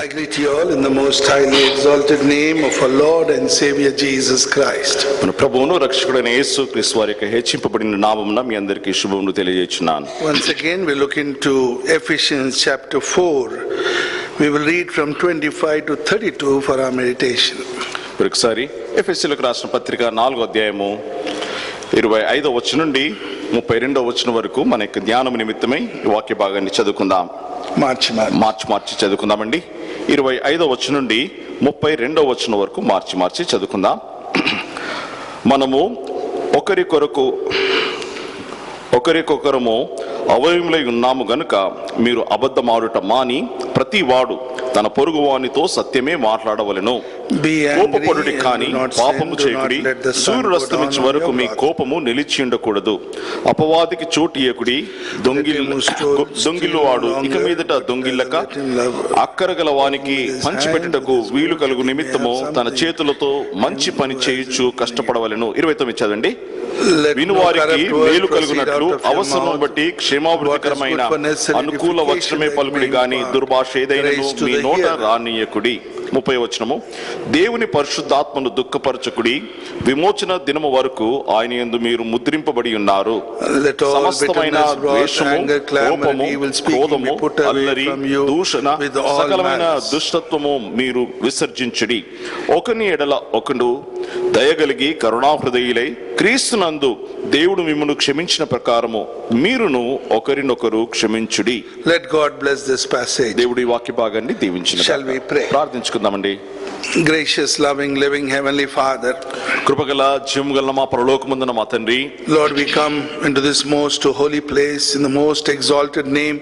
I greet you all in the most highly exalted name of our Lord and Savior Jesus Christ. మన ప్రభువును రక్షకుడైన యేసు క్రీస్తు వారి యొక్క హెచ్చింపబడిన నామమున మీ అందరికీ శుభములు తెలియజేస్తున్నాను. Once again we look into Ephesians chapter 4. We will read from 25 to 32 for our meditation. ఒకసారి ఎఫెసీయులకు రాసిన పత్రిక 4వ అధ్యాయము 25వ వచనం నుండి 32వ వచనం వరకు మన యొక్క ధ్యానం నిమిత్తమై ఈ వాక్య భాగాన్ని చదువుకుందాం. మార్చి చదువుకుందామండి. 25వ వచనం నుండి 32వ వచనం వరకు మార్చి చదువుకుందాం. మనము ఒకరికొకరము అవయములై ఉన్నాము గనుక మీరు అబద్ధమాడుట మాని ప్రతి వాడు తన పొరుగు వానితో సత్యమే మాట్లాడవలెను. కోపపడుడి కానీ పాపము చేయకుడి. సూర్యుడు అస్తమించే వరకు మీ కోపము నిలిచి ఉండకూడదు. అపవాదికి చోటు ఇయ్యకుడి. దొంగిల్లువాడు ఇక మీదట దొంగిల్లక అక్కరగల వానికి పంచిపెట్టుటకు వీలు కలుగు నిమిత్తము తన చేతులతో మంచి పని చేయుచు కష్టపడవలెను. 29 చదవండి. వినువారికి మేలు కలుగునట్లు అవసరం బట్టి క్షేమాభివృద్ధికరమైన అనుకూల వచనమే పలుకుడి గాని దుర్భాష ఏదైనను మీ నోట రానీయకుడి. 30వ వచనము. దేవుని పరిశుద్ధాత్మను దుఃఖపరచకుడి. విమోచన దినము వరకు ఆయన యందు మీరు ముద్రింపబడి ఉన్నారు. సమస్తమైన ద్వేషము, కోపము, క్రోధము, అల్లరి, దూషణ, సకలమైన దుష్టత్వము మీరు విసర్జించుడి. ఒకని ఎడల ఒకడు దయగలిగి కరుణాహృదయులై క్రీస్తునందు దేవుడు మిమ్మును క్షమించిన ప్రకారము మీరును ఒకరినొకరు క్షమించుడి. Let God bless this passage. దేవుడి వాక్య భాగాన్ని దీవించిన. Shall we pray? ప్రార్థించుకుందామండి. Gracious, loving, living Heavenly Father, కృపగల జీవముగల మా పరలోకమందున మా తండ్రి, Lord, we come into this most holy place in the most exalted name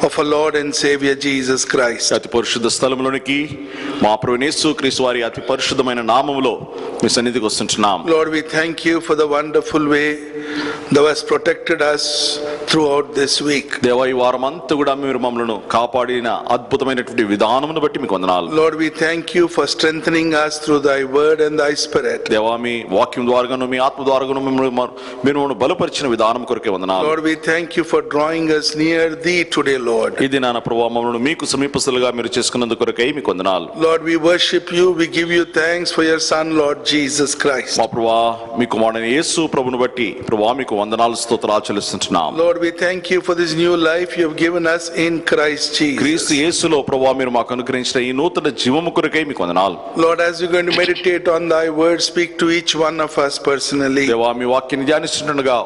of our Lord and Savior Jesus Christ. అతి పరిశుద్ధ స్థలములోనికి మా ప్రభువైన యేసు క్రీస్తు వారి అతి పరిశుద్ధమైన నామములో మీ సన్నిధికి వస్తున్నాం. Lord, we thank you for the wonderful way thou hast protected us throughout this week. దేవా, ఈ వారం అంతా కూడా మీరు మమ్మలను కాపాడిన అద్భుతమైనటువంటి విధానమును బట్టి మీకు వందనాలు. Lord, we thank you for strengthening us through thy word and thy spirit. దేవా, మీ వాక్యం ద్వారాను మీ ఆత్మ ద్వారాను మీరు బలపరిచిన విధానం కొరకే వందనాలు. Lord, we thank you for drawing us near thee today, Lord. ఇది నా ప్రభువా, మమ్మలను మీకు సమీపస్తులుగా మీరు చేసుకున్నందుకు కొరకై మీకు వందనాలు. Lord, we worship you, we give you thanks for your son Lord Jesus Christ. మా ప్రభువా, మీ కుమారుడైన యేసు ప్రభువును బట్టి ప్రభువా మీకు వందనాలు స్తోత్రాలు చెల్లిస్తున్నాం. Lord, we thank you for this new life you have given us in Christ Jesus. క్రీస్తు యేసులో ప్రభువా మీరు మాకు అనుగ్రహించిన ఈ నూతన జీవము కొరకై మీకు వందనాలు. Lord, as we're going to meditate on thy word, speak to each one of us personally. దేవా, మీ వాక్యాన్ని ధ్యానిస్తుండగా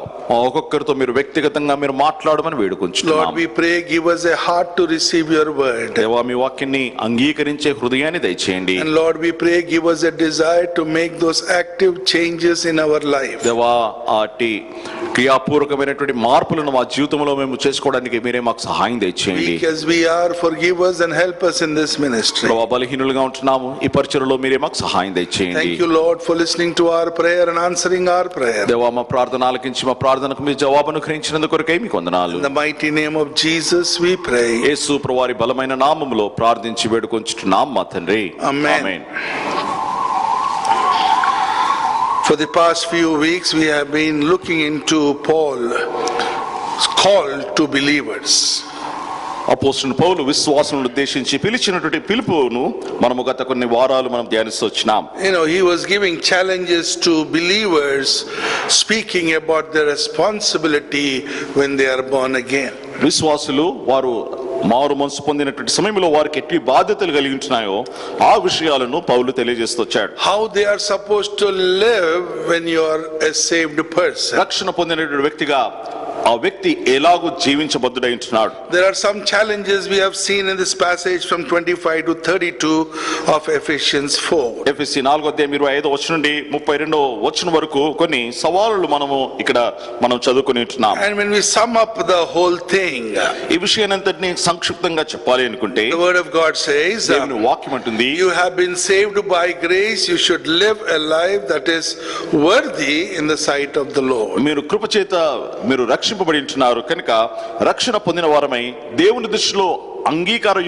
ఒక్కొక్కరితో మీరు వ్యక్తిగతంగా మీరు మాట్లాడమని వేడుకొంచున్నాం. Lord, we pray, give us a heart to receive your word. దేవా, మీ వాక్యాన్ని అంగీకరించే హృదయాన్ని దయచేయండి. And Lord, we pray, give us a desire to make those active changes in our life. దేవా, ఆటి క్రియాపూర్వకమైనటువంటి మార్పులను మా జీవితంలో మేము చేసుకోవడానికి మీరే మాకు సహాయం దయచేయండి. Weak as we are, forgive us and help us in this ministry. దేవా, బలహీనులుగా ఉంటున్నాము, ఈ పరిచర్యలో మీరే మాకు సహాయం దయచేయండి. Thank you, Lord, for listening to our prayer and answering our prayer. దేవా, మా ప్రార్థన ఆలకించి మా ప్రార్థనకు మీ జవాబును గ్రహించినందుకు కొరకై మీకు వందనాలు. In the mighty name of Jesus we pray. యేసు ప్రభువారి బలమైన నామములో ప్రార్థించి వేడుకొంచుచున్నాం మా తండ్రి. ఆమేన్. For the past few weeks we have been looking into Paul's call to believers. అపోస్తలుడైన పౌలు విశ్వాసులను ఉద్దేశించి పిలిచినటువంటి పిలుపును మనము గత కొన్ని వారాలు మనం ధ్యానిస్తూ వచ్చినాం. You know, he was giving challenges to believers, speaking about their responsibility when they are born again. విశ్వాసులు వారు మారు మనసు పొందినటువంటి సమయంలో వారికి ఎట్టి బాధ్యతలు కలిగి ఉంటున్నాయో ఆ విషయాలను పౌలు తెలియజేస్తూ వచ్చాడు. How they are supposed to live when you are a saved person. రక్షణ పొందినటువంటి వ్యక్తిగా ఆ వ్యక్తి ఎలాగూ జీవించబద్దుడై ఉంటున్నాడు. There are some challenges we have seen in this passage from 25 to 32 of Ephesians 4. ఎఫెసీ 4వ అధ్యాయం 25వ వచనం నుండి 32వ వచనం వరకు కొన్ని సవాలులు మనం చదువుకొని ఉంటున్నాం. And when we sum up the whole thing, ఈ విషయాన్నంతటిని సంక్షిప్తంగా చెప్పాలి అనుకుంటే the word of God says, దేవుని వాక్యం అంటుంది, you have been saved by grace, you should live a life that is worthy in the sight of the Lord. మీరు కృప చేత మీరు రక్షింపబడి ఉంటున్నారు కనుక రక్షణ పొందిన వారమై దేవుని దృష్టిలో అంగీకార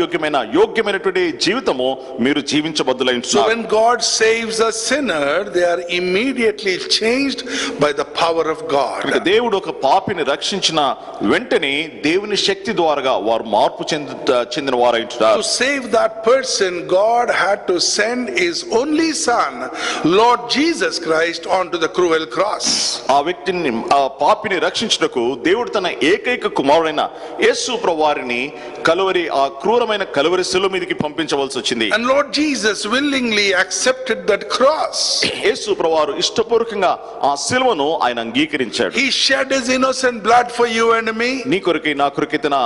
యోగ్యమైనటువంటి జీవితము మీరు జీవించబద్దులై So when God saves a sinner, they are immediately changed by the power of God. దేవుడు ఒక పాపిని రక్షించిన వెంటనే దేవుని శక్తి ద్వారా వారు మార్పు చెందిన వారైంటారు. To save that person, God had to send his only son, Lord Jesus Christ, onto the cruel cross. ఆ వ్యక్తిని ఆ పాపిని రక్షించుటకు దేవుడు తన ఏకైక కుమారుడైన యేసు ప్రభువారిని ఆ క్రూరమైన కలువరి శిలువ మీదకి పంపించవలసి వచ్చింది. And Lord Jesus willingly accepted that cross. యేసు ప్రభువారు ఇష్టపూర్వకంగా ఆ శిలువను ఆయన అంగీకరించాడు. He shed his innocent blood for you and me. నీ కొరకై నా కొరకై తన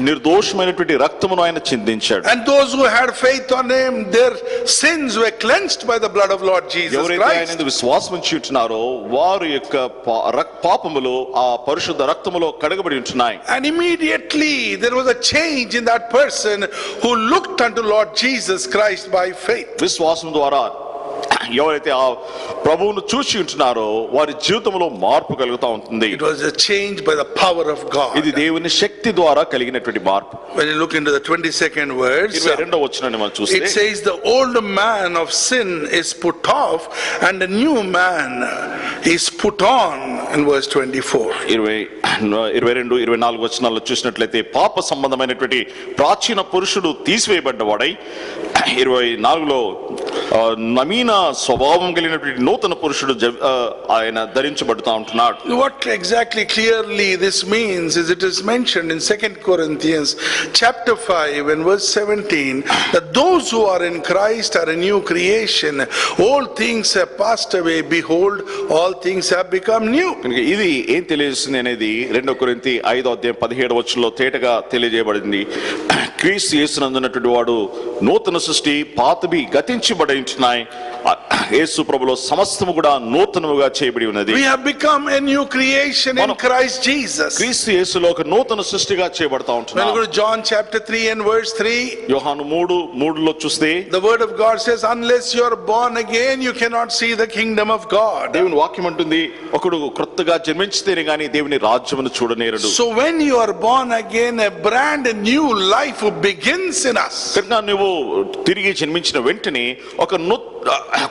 నిర్దోషమైనటువంటి రక్తమును ఆయన చిందించాడు. And those who had faith on him, their sins were cleansed by the blood of Lord Jesus ఎవరైతే ఆయన Christ. యందు విశ్వాసం ఉంచి ఉంటున్నారో వారి యొక్క పాపములు ఆ పరిశుద్ధ రక్తములో కడగబడి ఉంటున్నాయి. And immediately there was a change in that person who looked unto Lord Jesus Christ by faith. విశ్వాసం ద్వారా ఎవరైతే ఆ ప్రభువును చూసి ఉంటున్నారో వారి జీవితంలో మార్పు కలుగుతా ఉంటుంది. It was a change by the power of God. ఇది దేవుని శక్తి ద్వారా కలిగినటువంటి మార్పు. When you look into the 22nd verse, 22వ వచనాన్ని మనం చూస్తే it says the old man of sin is put off and the new man is put on in verse 24. 22, 24 వచనాల్లో చూసినట్లయితే పాప సంబంధమైనటువంటి ప్రాచీన పురుషుడు తీసివేయబడ్డవాడై 24లో నవీన స్వభావం కలిగినటువంటి నూతన పురుషుడు ఆయన ధరించబడుతూ ఉంటున్నాడు. What exactly clearly this means is it is mentioned in 2 Corinthians chapter 5 and verse 17 that those who are in Christ are a new creation. All things have passed away, behold all things have become new. ఇది ఏం తెలియజేస్తుంది అనేది 2 కొరింథీ 5:17 వచనంలో తేటగా తెలియజేయబడింది. క్రీస్తు యేసునందున్నటువంటి వాడు నూతన సృష్టి, పాతవి గతించబడి ఉంటున్నాయి, యేసు ప్రభులో సమస్తము కూడా నూతనముగా చేయబడి ఉన్నది. We have become a new creation in Christ Jesus. క్రీస్తు యేసులో ఒక నూతన సృష్టిగా చేయబడతా ఉంటున్నాం. When you go to John chapter 3 and verse 3, యోహాను 3:3లో చూస్తే the word of God says unless you are born again you cannot see the kingdom of God. దేవుని వాక్యం అంటుంది ఒకడు క్రొత్తగా జన్మించితేనే గాని దేవుని రాజ్యమును చూడనేరడు. So when you are born again, a brand new life begins in us. కనుక నువ్వు తిరిగి జన్మించిన వెంటనే ఒక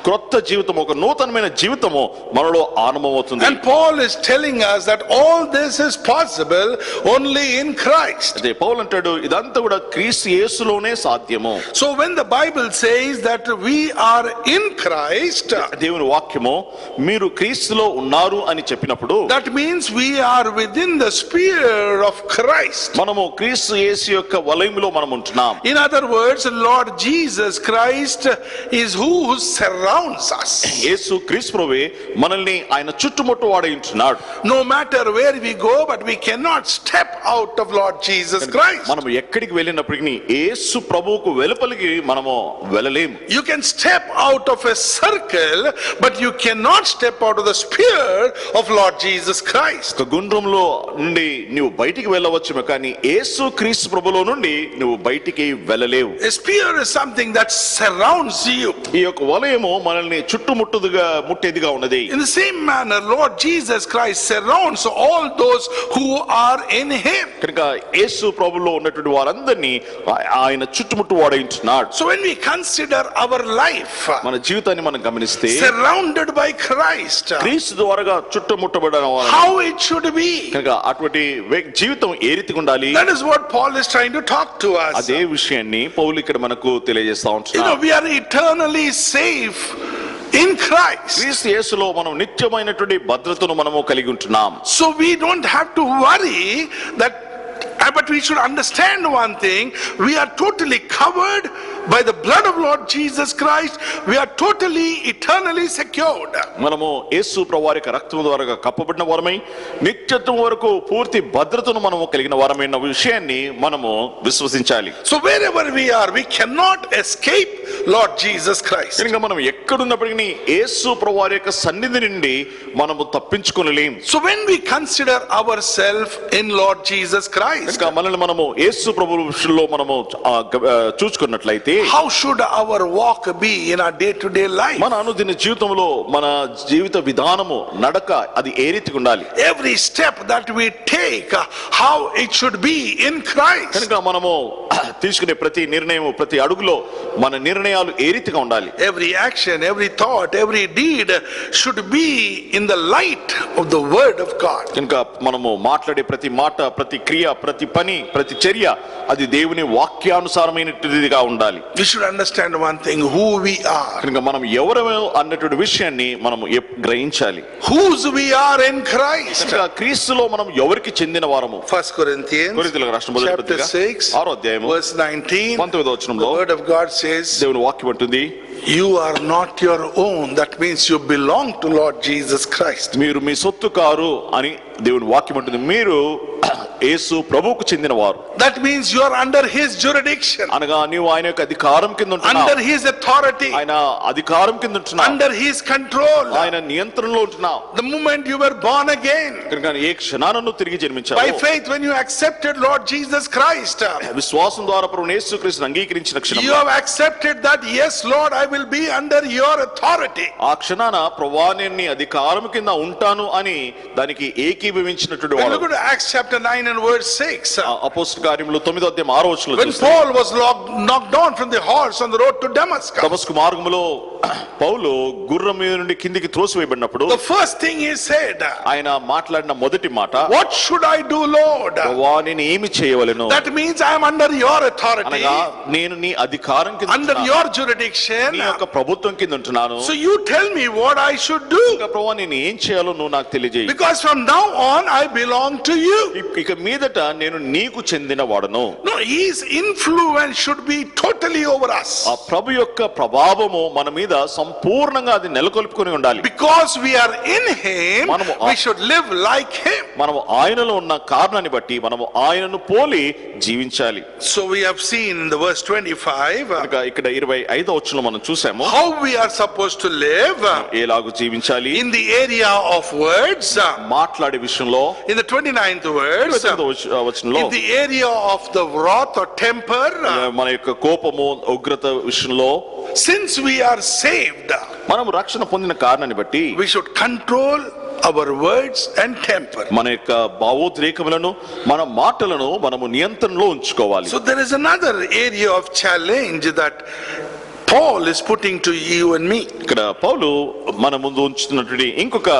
క్రొత్త జీవితం, ఒక నూతనమైన జీవితము మనలో ఆరంభమవుతుంది. And Paul is telling us that all this is possible only in Christ. అదే పౌలు అంటాడు ఇదంతా కూడా క్రీస్తు యేసులోనే సాధ్యము. So when the Bible says that we are in Christ, దేవుని వాక్యము మీరు క్రీస్తులో ఉన్నారు అని చెప్పినప్పుడు that means we are within the sphere of Christ. మనము క్రీస్తు యేసు యొక్క వలయములో మనం ఉంటున్నాం. In other words, Lord Jesus Christ is who surrounds us. యేసు క్రీస్తు ప్రభువే మనల్ని ఆయన చుట్టుముట్టు వాడై ఉంటున్నాడు. No matter where we go, but we cannot step out of Lord Jesus Christ. మనం ఎక్కడికి వెళ్ళినప్పటికీ యేసు ప్రభువుకు వెలుపలికి మనము వెళ్ళలేము. You can step out of a circle, but you cannot step out of the sphere of Lord Jesus Christ. ఒక గుండ్రంలో నుండి నువ్వు బయటికి వెళ్ళవచ్చుమే కానీ యేసు క్రీస్తు ప్రభులో నుండి నువ్వు బయటికి వెళ్ళలేవు. A sphere is something that surrounds you. ఈ యొక్క వలయము మనల్ని ముట్టేదిగా ఉన్నది. In the same manner, Lord Jesus Christ surrounds all those who are in him. కనుక యేసు ప్రభులో ఉన్నటువంటి వారందరినీ ఆయన చుట్టుముట్టు వాడై ఉంటున్నాడు. So when we consider our life, మన జీవితాన్ని మనం గమనిస్తే surrounded by Christ, క్రీస్తు ద్వారా చుట్టుముట్టబడిన వారు how it should be. కనుక అటువంటి జీవితం ఏ రీతిగా ఉండాలి? That is what Paul is trying to talk to us. అదే విషయాన్ని పౌలు ఇక్కడ మనకు తెలియజేస్తా ఉంటున్నాడు. We are eternally safe in Christ. క్రీస్తు యేసులో మనం నిత్యమైనటువంటి భద్రతను మనము కలిగి ఉంటున్నాం. So we don't have to worry that, but we should understand one thing, we are totally covered by the blood of Lord Jesus Christ. We are totally eternally secured. మనము యేసు ప్రభువారి యొక్క రక్తము ద్వారా కప్పబడిన వారమై నిత్యత్వం వరకు పూర్తి భద్రతను మనము కలిగిన వారమైన విషయాన్ని మనము విశ్వసించాలి. So wherever we are, we cannot escape Lord Jesus Christ. కనుక మనం ఎక్కడున్నప్పటికీ యేసు ప్రభువారి యొక్క సన్నిధి నుండి మనము తప్పించుకొనలేం. So when we consider ourselves in Lord Jesus Christ, కనుక మనల్ని మనము యేసు ప్రభు విషయంలో మనము చూసుకున్నట్లయితే how should our walk be in our day to day life? మన అనుదిన జీవితంలో మన జీవిత విధానము నడక అది ఏ రీతిగా ఉండాలి? Every step that we take, how it should be in Christ. కనుక మనము తీసుకునే ప్రతి నిర్ణయం ప్రతి అడుగులో మన నిర్ణయాలు ఏ రీతిగా ఉండాలి? Every action, every thought, every deed should be in the light of the word of God. కనుక మనము మాట్లాడే ప్రతి మాట ప్రతి క్రియ ప్రతి పని ప్రతి చర్య అది దేవుని వాక్యానుసారమైనదిగా ఉండాలి. We should understand one thing, who we are. కనుక మనం ఎవరమో అన్నటువంటి విషయాన్ని మనం గ్రహించాలి. Whose we are in Christ. కనుక క్రీస్తులో మనం ఎవరికి చెందిన వారము? 1 Corinthians కొరింథీయులకు రాసిన మొదటి పత్రిక 6వ అధ్యాయము verse 19, 19వ వచనంలో the word of God says, దేవుని వాక్యం అంటుంది, you are not your own. That means you belong to Lord Jesus Christ. మీరు మీ సొత్తు కారు అని దేవుని వాక్యం అంటుంది. మీరు యేసు ప్రభువుకు చెందిన వారు. That means you are under his jurisdiction. అనగా నీవు ఆయన యొక్క అధికారం కింద ఉంటున్నావు. Under his authority. ఆయన అధికారం కింద ఉంటున్నావు. Under his control. ఆయన నియంత్రణలో ఉంటున్నావు. The moment you were born again. కనుక ఏ క్షణాన తిరిగి జన్మించావు. By faith when you accepted Lord Jesus Christ. విశ్వాసం ద్వారా ప్రభువు యేసుక్రీస్తును అంగీకరించిన క్షణం you have accepted that, yes Lord, I will be under your authority. ఆ క్షణాన ప్రభువా నేను నీ అధికారం కింద ఉంటాను అని దానికి ఏకీభవించినటువంటి వాడు. Look at Acts chapter 9 and verse 6. అపోస్తల కార్యములు 9వ అధ్యాయం 6వ వచనంలో when Paul was knocked down from the horse on the road to Damascus. దమస్కు మార్గములో పౌలు గుర్రం మీద నుండి కిందికి త్రోసివేయబడినప్పుడు the first thing he said, ఆయన మాట్లాడిన మొదటి మాట, what should I do Lord? ప్రభువా నేను ఏమి చేయవలెను? that means I am under your authority. అనగా నేను నీ అధికారం కింద under your jurisdiction. నీ యొక్క ప్రభుత్వం కింద ఉంటున్నాను. so you tell me what I should do. ప్రభువా నేను ఏం చేయాలో నువ్వు నాకు తెలియజేయి. because from now on I belong to you. ఇక మీదట నేను నీకు చెందిన వాడను. no, his influence should be totally over us. ఆ ప్రభు యొక్క ప్రభావము మన మీద సంపూర్ణంగా అది నెలకొల్పుకొని ఉండాలి. because we are in him, we should live like him. మనము ఆయనలో ఉన్న కారణాన్ని బట్టి మనము ఆయనను పోలి జీవించాలి. so we have seen in the verse 25 ఇక్కడ 25వ వచనంలో మనం చూసాము how we are supposed to live ఎలాగూ జీవించాలి. in the area of words, మాట్లాడే విషయంలో in the 29th verse, 29వ వచనంలో in the area of the wrath or temper, మన యొక్క కోపము ఉగ్రత విషయంలో since we are saved, మనం రక్షణ పొందిన కారణాన్ని బట్టి we should control our words and temper. మన యొక్క భావోద్రేకములను మన మాటలను మనము నియంత్రణలో ఉంచుకోవాలి. so there is another area of challenge that Paul is putting to you and me. ఇక్కడ పౌలు మన ముందు ఉంచుతున్నటువంటి ఇంకొక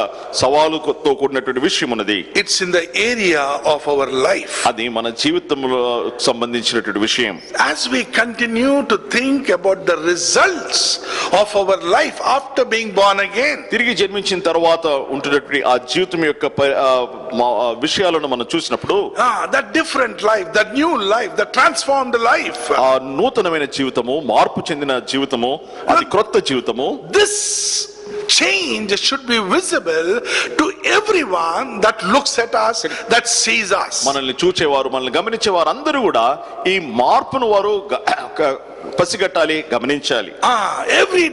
సవాలుతో కూడినటువంటి విషయం ఉన్నది. it's in the area of our life. అది మన జీవితంలో సంబంధించినటువంటి విషయం. as we continue to think about the results of our life after being born again, తిరిగి జన్మించిన తర్వాత ఉంటున్నటువంటి ఆ జీవితం యొక్క విషయాలను మనం చూసినప్పుడు that different life, that new life, that transformed life, ఆ నూతనమైన జీవితము మార్పు చెందిన జీవితము అది క్రొత్త జీవితము, this change should be visible to everyone that looks at us, that sees us. మనల్ని చూచేవారు మనల్ని గమనించేవారు అందరూ కూడా ఈ మార్పును వారు పసిగట్టాలి, గమనించాలి. every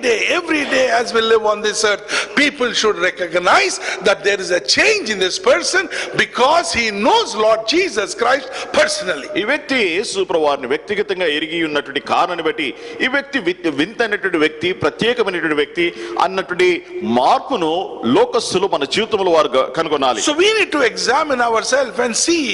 day as we live on this earth, people should recognize that there is a change in this person because he knows Lord Jesus Christ personally. ఈ వ్యక్తి యేసు ప్రభువారిని వ్యక్తిగతంగా ఎరిగి ఉన్నటువంటి కారణాన్ని బట్టి ఈ వ్యక్తి వింతైనటువంటి వ్యక్తి, ప్రత్యేకమైనటువంటి వ్యక్తి అన్నటువంటి మార్పును లోకస్తులు మన జీవితంలో వారు కనుగొనాలి. so we need to examine ourselves and see,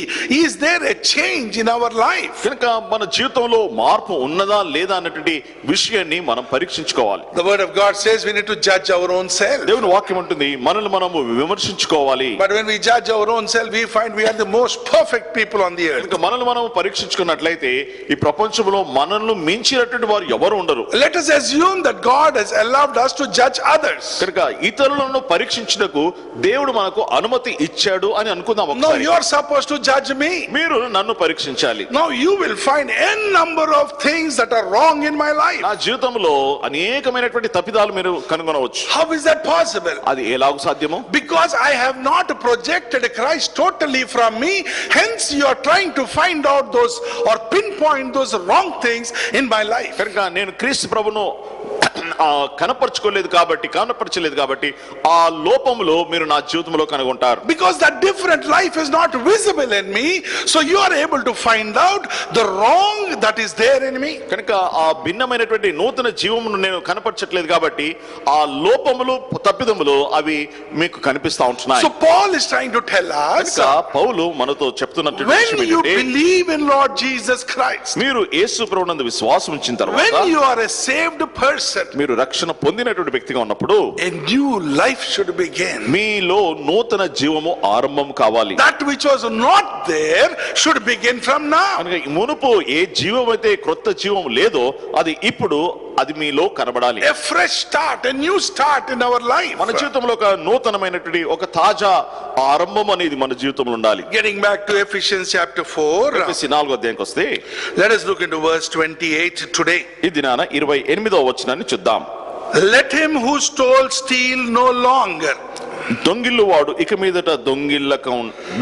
is there a change in our life? కనుక మన జీవితంలో మార్పు ఉన్నదా లేదా అన్నటువంటి విషయాన్ని మనం పరీక్షించుకోవాలి. the word of God says we need to judge our own self. దేవుని వాక్యం ఉంటుంది మనల్ని మనము విమర్శించుకోవాలి. but when we judge our own self, we find we are the most perfect people on the earth. కనుక మనల్ని మనం పరీక్షించుకున్నట్లయితే ఈ ప్రపంచంలో మనల్ని మించినటువంటి వారు ఎవరు ఉండరు. let us assume that God has allowed us to judge others. కనుక ఇతరులను పరీక్షించుటకు దేవుడు మనకు అనుమతి ఇచ్చాడు అని అనుకుందాం. no, you are supposed to judge me. మీరు నన్ను పరీక్షించాలి. now you will find n number of things that are wrong in my life. నా జీవితంలో అనేకమైనటువంటి తప్పిదాలు మీరు కనుగొనవచ్చు. how is that possible? అది ఎలాగూ సాధ్యమో? because I have not projected Christ totally from me, hence you are trying to find out those or pinpoint those wrong things in my life. కనుక నేను క్రీస్తు ప్రభును కనపరచలేదు కాబట్టి ఆ లోపములో మీరు నా జీవితంలో కనుగొంటారు. Because that different life is not visible in me, so you are able to find out the wrong that is there in me. కనుక ఆ భిన్నమైనటువంటి నూతన జీవమును నేను కనపరచట్లేదు కాబట్టి ఆ లోపములు తప్పిదములు అవి మీకు కనిపిస్తా ఉంటున్నాయి. So Paul is trying to tell us, పౌలు మనతో చెప్తున్నటువంటి when విషయం you ఏంటంటే, believe in Lord Jesus Christ, మీరు యేసు ప్రభువునందు విశ్వాసం ఉంచిన తర్వాత, when you are a saved person, మీరు రక్షణ పొందినటువంటి వ్యక్తిగా ఉన్నప్పుడు a new life should begin. మీలో నూతన జీవము ఆరంభం కావాలి. That which was not there should begin from now. అనగా మునుపు ఏ జీవం అయితే క్రొత్త జీవం లేదో అది ఇప్పుడు అది మీలో కనబడాలి. A fresh start, a new start in our life. మన జీవితంలో ఒక నూతనమైనటువంటి ఒక తాజా ఆరంభం అనేది మన జీవితంలో ఉండాలి. Getting back to Ephesians chapter 4, ఎఫెసీ 4వ అధ్యాయానికి వస్తే let us look into verse 28 today. ఈ దినాన 28వ వచనాన్ని చూద్దాం. Let him who stole steal no longer. దొంగిల్లు వాడు ఇక మీదట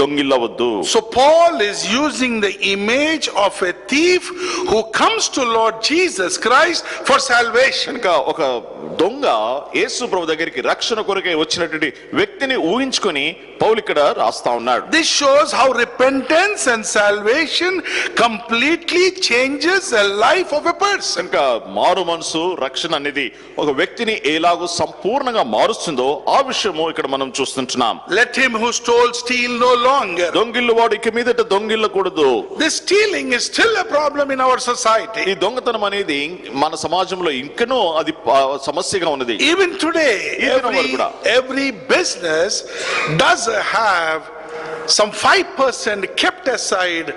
దొంగిల్లవద్దు. So Paul is using the image of a thief who comes to Lord Jesus Christ for salvation. కనుక ఒక దొంగ యేసు ప్రభు దగ్గరికి రక్షణ కొరకై వచ్చినటువంటి వ్యక్తిని ఊహించుకొని పౌలు ఇక్కడ రాస్తా ఉన్నాడు. This shows how repentance and salvation completely changes the life of a person. కనుక మారు మనసు రక్షణ అనేది ఒక వ్యక్తిని ఎలాగో సంపూర్ణంగా మారుస్తుందో ఆ విషయము ఇక్కడ మనం చూస్తుంటున్నాం. Let him who stole steal no longer. దొంగిల్లు వాడు ఇక మీదట దొంగిల్లకూడదు. This stealing is still a problem in our society. ఈ దొంగతనం అనేది మన సమాజంలో ఇంకనూ అది సమస్యగా ఉన్నది. Even today, every business does have some 5% kept aside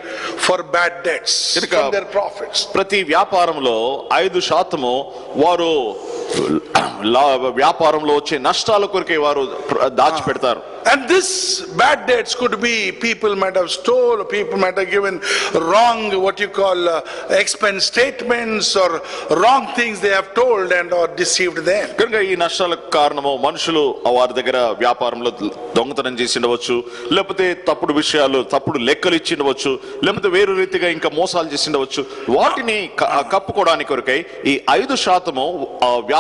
for bad debts from their profits. ప్రతి వ్యాపారంలో 5% వారు వ్యాపారంలో వచ్చే నష్టాల కొరకే వారు దాచిపెడతారు. And this bad debts could be people might have stole, people might have given wrong what you call expense statements or wrong things they have told and or deceived them. కనుక ఈ నష్టాలకు కారణము మనుషులు వారి దగ్గర వ్యాపారంలో దొంగతనం చేసి ఉండవచ్చు, లేకపోతే తప్పుడు విషయాలు తప్పుడు లెక్కలు ఇచ్చి ఉండవచ్చు, లేకపోతే వేరు రీతిగా ఇంకా మోసాలు చేసి ఉండవచ్చు. వాటిని కప్పుకోవడానికి కొరకై ఈ 5%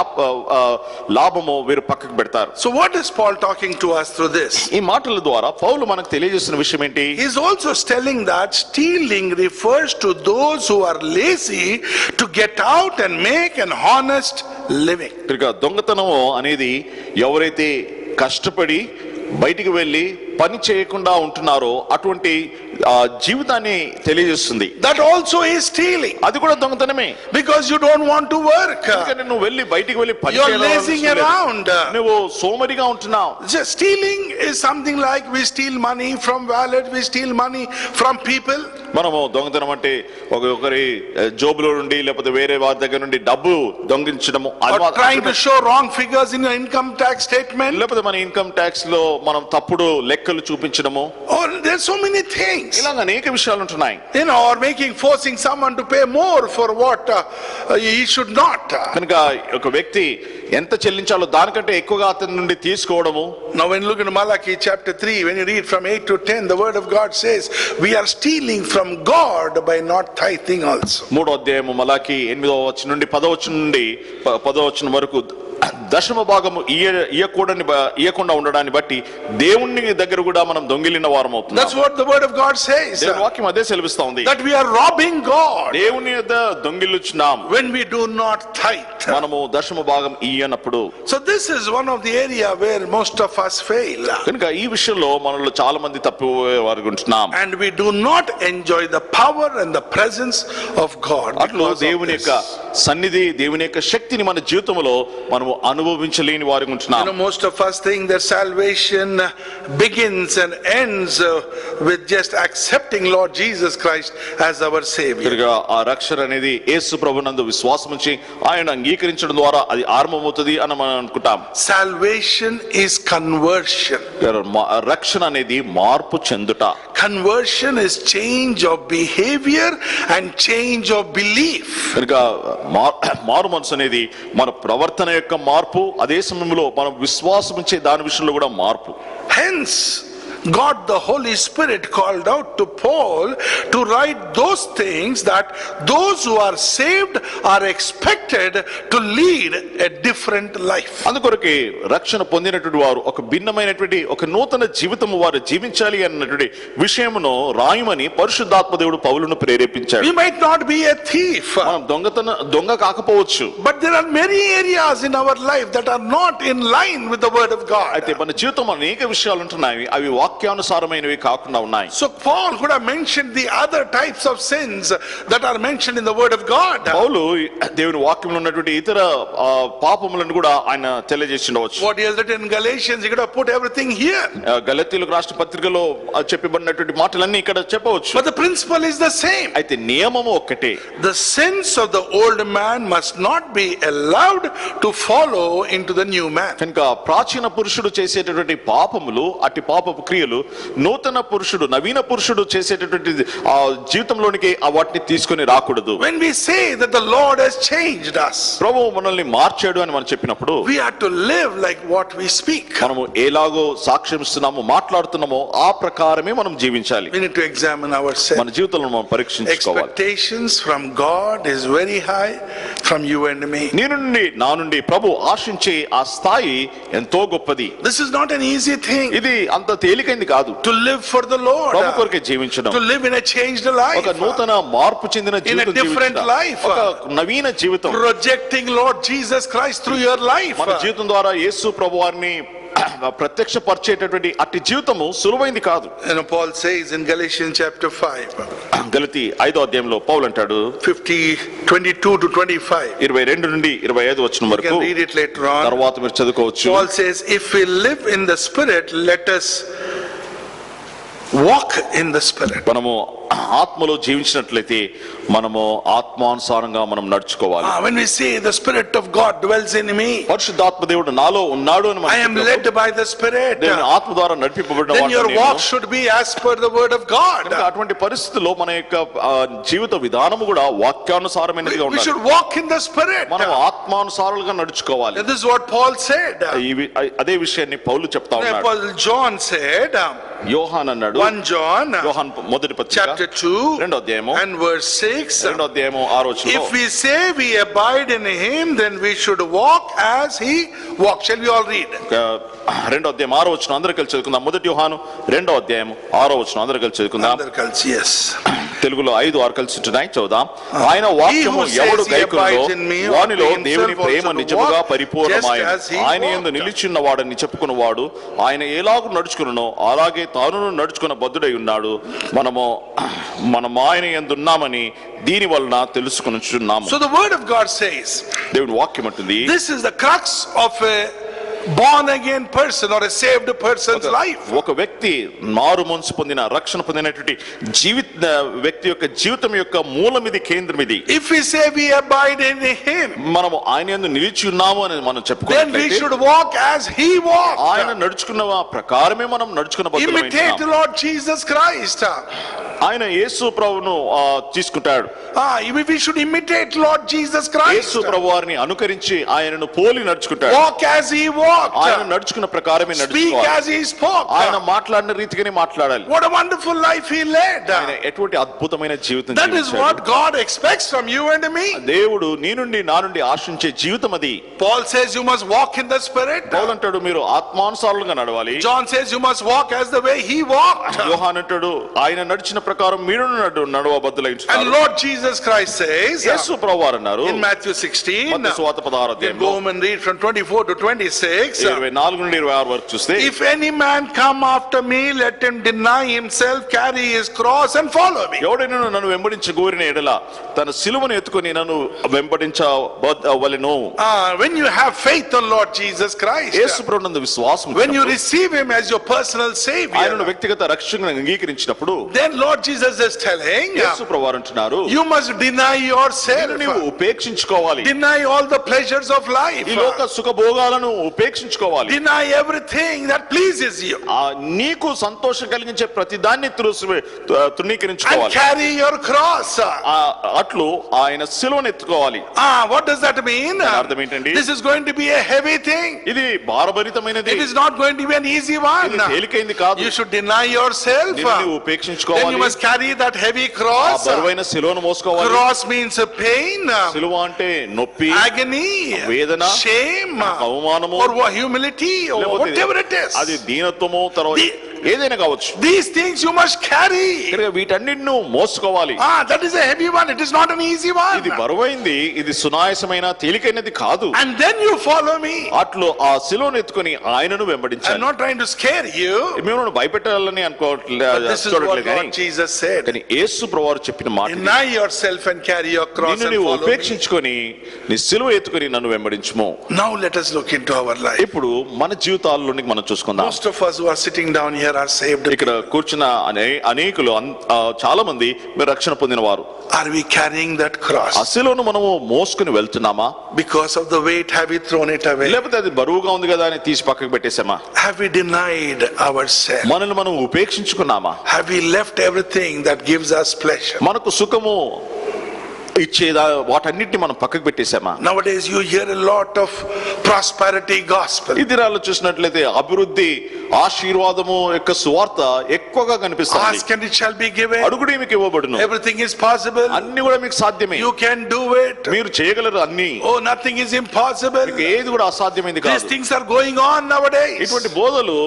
లాభము వీరు పక్కకు పెడతారు. So what is Paul talking to us through this? ఈ మాటల ద్వారా పౌలు మనకు తెలియజేస్తున్న విషయం ఏంటి? He is also telling that stealing refers to those who are lazy to get out and make an honest living. కనుక దొంగతనము అనేది ఎవరైతే కష్టపడి బయటికి వెళ్ళి పని చేయకుండా ఉంటున్నారో అటువంటి జీవితాన్ని తెలియజేస్తుంది. That also is stealing. అది కూడా దొంగతనమే. Because you don't want to work. నువ్వు వెళ్ళి బయటికి వెళ్ళి పని You're lazing around. నువ్వు సోమరిగా ఉంటున్నావు. Stealing is something like we steal money from wallet, we steal money from people. మనము దొంగతనం అంటే ఒకరి జోబులో నుండి లేకపోతే వేరే వారి దగ్గర నుండి డబ్బు దొంగిలించడము, trying to show wrong figures in your income tax statement, లేకపోతే మన ఇన్కమ్ ట్యాక్స్ లో మనం తప్పుడు లెక్కలు చూపించడము. Oh, there's so many things. ఇలా అనేక విషయాలు ఉంటున్నాయి. Or forcing someone to pay more for what he should not. కనుక ఒక వ్యక్తి ఎంత చెల్లించాలో దానికంటే ఎక్కువగా అతని నుండి తీసుకోవడము. Now when you look in Malachi chapter 3, when you read from 8 to 10, the word of God says we are stealing from God by not tithing also. 3వ అధ్యాయము మలాకి 8వ వచనం నుండి 10వ వచనం నుండి 10వ వచనం వరకు దశమ భాగము ఇయ్యకుండా ఉండడాన్ని బట్టి దేవుని దగ్గర కూడా మనం దొంగిలిన వారం అవుతున్నాం. That's what the word of God says. దేవుని వాక్యం అదే సెలవిస్తా ఉంది. That we are robbing God. దేవుని యొద్ద దొంగిలించున్నాం. When we do not tithe. మనము దశమ భాగం ఇయ్యనప్పుడు. So this is one of the area where most of us fail. కనుక ఈ విషయంలో మనలో చాలా మంది తప్పిపోయేవారు ఉంటున్నాం. And we do not enjoy the power and the presence of God. అట్లా దేవుని యొక్క సన్నిధి దేవుని యొక్క శక్తిని మన జీవితంలో మనము అనుభవించలేని వారికి ఉంటున్నాం. Most of us think that salvation begins and ends with just accepting Lord Jesus Christ as our Savior. ఆ రక్షణ అనేది యేసు ప్రభునందు విశ్వాసం ఉంచి ఆయన అంగీకరించడం ద్వారా అది ఆరంభమవుతుంది అని మనం అనుకుంటాం. Salvation is conversion. రక్షణ అనేది మార్పు చెందుట. Conversion is change of behavior and change of belief. మారు మనసు అనేది మన ప్రవర్తన యొక్క మార్పు, అదే సమయంలో మనం విశ్వాసం ఉంచే దాని విషయంలో కూడా మార్పు. Hence God the Holy Spirit called out to Paul to write those things that those who are saved are expected to lead a different life. అందుకొరకే రక్షణ పొందినటువంటి వారు ఒక భిన్నమైనటువంటి ఒక నూతన జీవితం వారు జీవించాలి అన్నటువంటి విషయమును రాయమని పరిశుద్ధాత్మ దేవుడు పౌలును ప్రేరేపించాడు. We might not be a thief, మనం దొంగ కాకపోవచ్చు, but there are many areas in our life that are not in line with the word of God. అయితే మన జీవితంలో అనేక విషయాలు ఉంటున్నాయి, అవి వాక్యానుసారమైనవి కాకుండా ఉన్నాయి. So Paul could have mentioned the other types of sins that are mentioned in the word of God. పౌలు దేవుని వాక్యంలో ఉన్నటువంటి ఇతర పాపములను కూడా ఆయన తెలియజేసిండవచ్చు. What he has written in Galatians, he could have put everything here. గలతీయులకు రాసిన పత్రికలో చెప్పబడినటువంటి మాటలన్నీ ఇక్కడ చెప్పవచ్చు. But the principle is the same. అయితే నియమము ఒక్కటే. The sins of the old man must not be allowed to follow into the new man. కనుక ప్రాచీన పురుషుడు చేసేటటువంటి పాపములు, అట్టి పాపపు క్రియలు నూతన పురుషుడు, నవీన పురుషుడు చేసేటటువంటి జీవితంలోనికి వాటిని తీసుకొని రాకూడదు. When we say that the Lord has changed us, ప్రభువు మనల్ని మార్చాడు అని మనం చెప్పినప్పుడు we have to live like what we speak. మనము ఎలాగో సాక్ష్యం ఇస్తున్నామో మాట్లాడుతున్నామో ఆ ప్రకారమే మనం జీవించాలి. We need to examine ourselves. మన జీవితంలో మనం పరీక్షించుకోవాలి. Expectations from God is very high, from you and me. నీ నుండి నా నుండి ప్రభు ఆశించే ఆ స్థాయి ఎంతో గొప్పది. This is not an easy thing. ఇది అంత తేలికైంది కాదు. To live for the Lord, ప్రభు కొరకే జీవించడం, to live in a changed life, ఒక నూతన మార్పు చెందిన in a జీవితం different జీవించడం, life, ఒక నవీన జీవితం, projecting Lord Jesus Christ through your life. మన జీవితం ద్వారా యేసు ప్రభువారిని ప్రత్యక్షపరిచేటటువంటి అట్టి జీవితము సులువైంది కాదు. And Paul says in Galatians chapter 5, గలతీ 5వ అధ్యాయంలో పౌలు అంటాడు 22 to 25. 22 నుండి 25 వచనం You వరకు, can read it later on. తర్వాత మీరు చదువుకోవచ్చు. Paul says, if we live in the Spirit, let us walk in the Spirit. మనము ఆత్మలో జీవించినట్లయితే మనము ఆత్మానుసారంగా మనం నడుచుకోవాలి. When we say the Spirit of God dwells in me, పరిశుద్ధాత్మ దేవుడు నాలో ఉన్నాడు అని I am led by the Spirit, దేవుని ఆత్మ ద్వారా నడిపింపబడిన then your వాడిని walk నేను. should be as per the word of God. కనుక అటువంటి పరిస్థితుల్లో మన యొక్క జీవిత విధానము కూడా వాక్యానుసారమైనదిగా We ఉండాలి. should walk in the Spirit. మనం ఆత్మానుసారాలుగా నడుచుకోవాలి. This is what Paul said. అదే విషయాన్ని పౌలు చెప్తా ఉన్నాడు. Apostle John said, యోహాన్ అన్నాడు, 1 John యోహాన్ మొదటి పత్రిక chapter 2 2వ అధ్యాయము and verse 6, 2వ అధ్యాయము 6వ వచనంలో, if we say we abide in him, then we should walk as he walked. Shall we all read? 2వ అధ్యాయం 6వ వచనం అందరూ కలిసి చదువుకుందాం. మొదటి యోహాను 2వ అధ్యాయం 6వ వచనం అందరూ కలిసి చదువుకుందాం. Under cults, yes. తెలుగులో 5, 6 కలిసి ఉంటున్నాయి, చదువుదాం. ఆయన వాక్యము ఎవడు గైకొనునో వానిలో దేవుని ప్రేమ నిజముగా పరిపూర్ణమాయెను. ఆయన యందు నిలిచిన్న వాడని చెప్పుకున్నవాడు ఆయన ఎలాగూ నడుచుకునో అలాగే తాను నడుచుకున్న బద్ధుడై ఉన్నాడు. మనము ఆయన యందు ఉన్నామని దీని వలన తెలుసుకొనుచున్నాము. So the word of God says, దేవుని వాక్యం అంటుంది, this is the crux of a born again person or a saved person's life. ఒక వ్యక్తి మారు మనసు పొందిన రక్షణ పొందినటువంటి వ్యక్తి యొక్క జీవితం యొక్క మూలం ఇది, కేంద్రం ఇది. If we say we abide in him, మనము ఆయన యందు నిలిచి ఉన్నాము అని మనం then we చెప్పుకున్నట్లయితే should walk as he ఆయన walked. నడుచుకున్న ప్రకారమే మనం నడుచుకున్న Imitate the Lord Jesus Christ. ఆయన యేసు ప్రభువును తీసుకుంటాడు. We should imitate Lord Jesus Yesu Christ. ప్రభు వారిని అనుకరించి ఆయనను పోలి నడుచుకుంటాడు. Walk as he walked. ఆయన నడుచుకున్న ప్రకారమే Speak నడుచుకోవాలి. as he spoke. ఆయన మాట్లాడిన రీతిగానే మాట్లాడాలి. What a wonderful life he led. ఆయన ఎటువంటి అద్భుతమైన జీవితం That is జీవించాడు. what God expects from you and me. దేవుడు నీ నుండి నా నుండి ఆశించే జీవితం అది. Paul says you must walk in the Spirit. పౌలు అంటాడు మీరు ఆత్మానుసారులుగా నడవాలి. John says you must walk as the way he walked. యోహాను అంటాడు ఆయన నడిచిన ప్రకారం మీరు నడవబద్దులై And ఉంచుతారు. Lord Jesus Christ says యేసు ప్రభువారు అన్నారు in Matthew 16, మత్తయి సువార్త 16వ you can అధ్యాయంలో go home and read from 24 to 26. 24 నుండి 26 వరకు చూస్తే, If any man come after me, let him deny himself, carry his cross and follow me. ఎవడైనా నన్ను వెంబడించగోరిన ఎడల తన సిలువను ఎత్తుకొని నన్ను వెంబడించవలెను. When you have faith on Lord Jesus Christ, యేసు ప్రభునందు విశ్వాసం when you ఉంచినప్పుడు, receive him as your personal ఆయనను savior, వ్యక్తిగత రక్షకునిగా అంగీకరించినప్పుడు then Lord what Jesus is telling. యేసు ప్రభువారు అంటున్నారు, You must deny yourself. నీవు ఉపేక్షించుకోవాలి. Deny all the pleasures of life. ఈ లోక సుఖభోగాలను ఉపేక్షించుకోవాలి. Deny everything that pleases you. నీకు సంతోషం కలిగించే ప్రతి దాన్ని And తృణీకరించుకోవాలి. carry your cross. అట్లు ఆయన సిలువను ఎత్తుకోవాలి. What does that mean? అర్థం ఏంటండి? This is going to be a heavy thing. ఇది భారభరితమైనది. It is not going to be an easy one. ఇది తేలికైంది కాదు. You should deny yourself. నీవు Then ఉపేక్షించుకోవాలి. you must carry that heavy cross. బరువైన సిలువను మోసుకోవాలి. Cross means a pain, సిలువ అంటే నొప్పి, agony, వేదన, shame, అవమానము, or humility, or whatever it is. అది దీనత్వము, తర్వాత ఏదైనా కావచ్చు. These things you must carry. వీటన్నిటిని మోసుకోవాలి. That is a heavy one. It is not an easy one. ఇది బరువైంది, ఇది సునాయాసమైన తేలికైనది కాదు. And then you follow me. అట్లు ఆ సిలువను ఎత్తుకొని ఆయనను వెంబడించాలి. I'm not trying to scare you. మేము భయపెట్టాలని This is what Jesus said. కానీ యేసు ప్రభువారు చెప్పిన మాట, Deny yourself and carry your cross and నీవు follow me. ఉపేక్షించుకొని నీ సిలువ ఎత్తుకొని నన్ను వెంబడించుము. Now let us look into our life. ఇప్పుడు మన జీవితాల్లోనికి మనం చూసుకుందాం. Most of us who are sitting down here are saved. ఇక్కడ కూర్చున్న అనేకులు చాలా మంది మీరు రక్షణ పొందిన వారు. Are we carrying that cross? ఆ సిలువను మనము మోసుకుని వెళ్తున్నామా? Because of the weight, have we thrown it away? లేకపోతే అది బరువుగా ఉంది కదా అని తీసి పక్కకు పెట్టేసామా? Have we denied ourselves? మనల్ని మనం ఉపేక్షించుకున్నామా? Have we left everything that gives us pleasure? మనకు సుఖము ఇచ్చేదా వాటన్నిటిని మనం పక్కకు పెట్టేసామా? Nowadays you hear a lot of prosperity gospel. ఈ దినాల్లో చూసినట్లయితే అభివృద్ధి, ఆశీర్వాదము యొక్క సువార్త ఎక్కువగా కనిపిస్తుంది. Ask and it shall be given. అడుగుడి మీకు ఇవ్వబడును. Everything is possible. అన్ని కూడా మీకు సాధ్యమే. You can do it. మీరు చేయగలరు అన్ని. Oh, nothing is impossible. మీకు ఏది కూడా అసాధ్యమైంది These కాదు. things are going on nowadays. ఇటువంటి బోధలు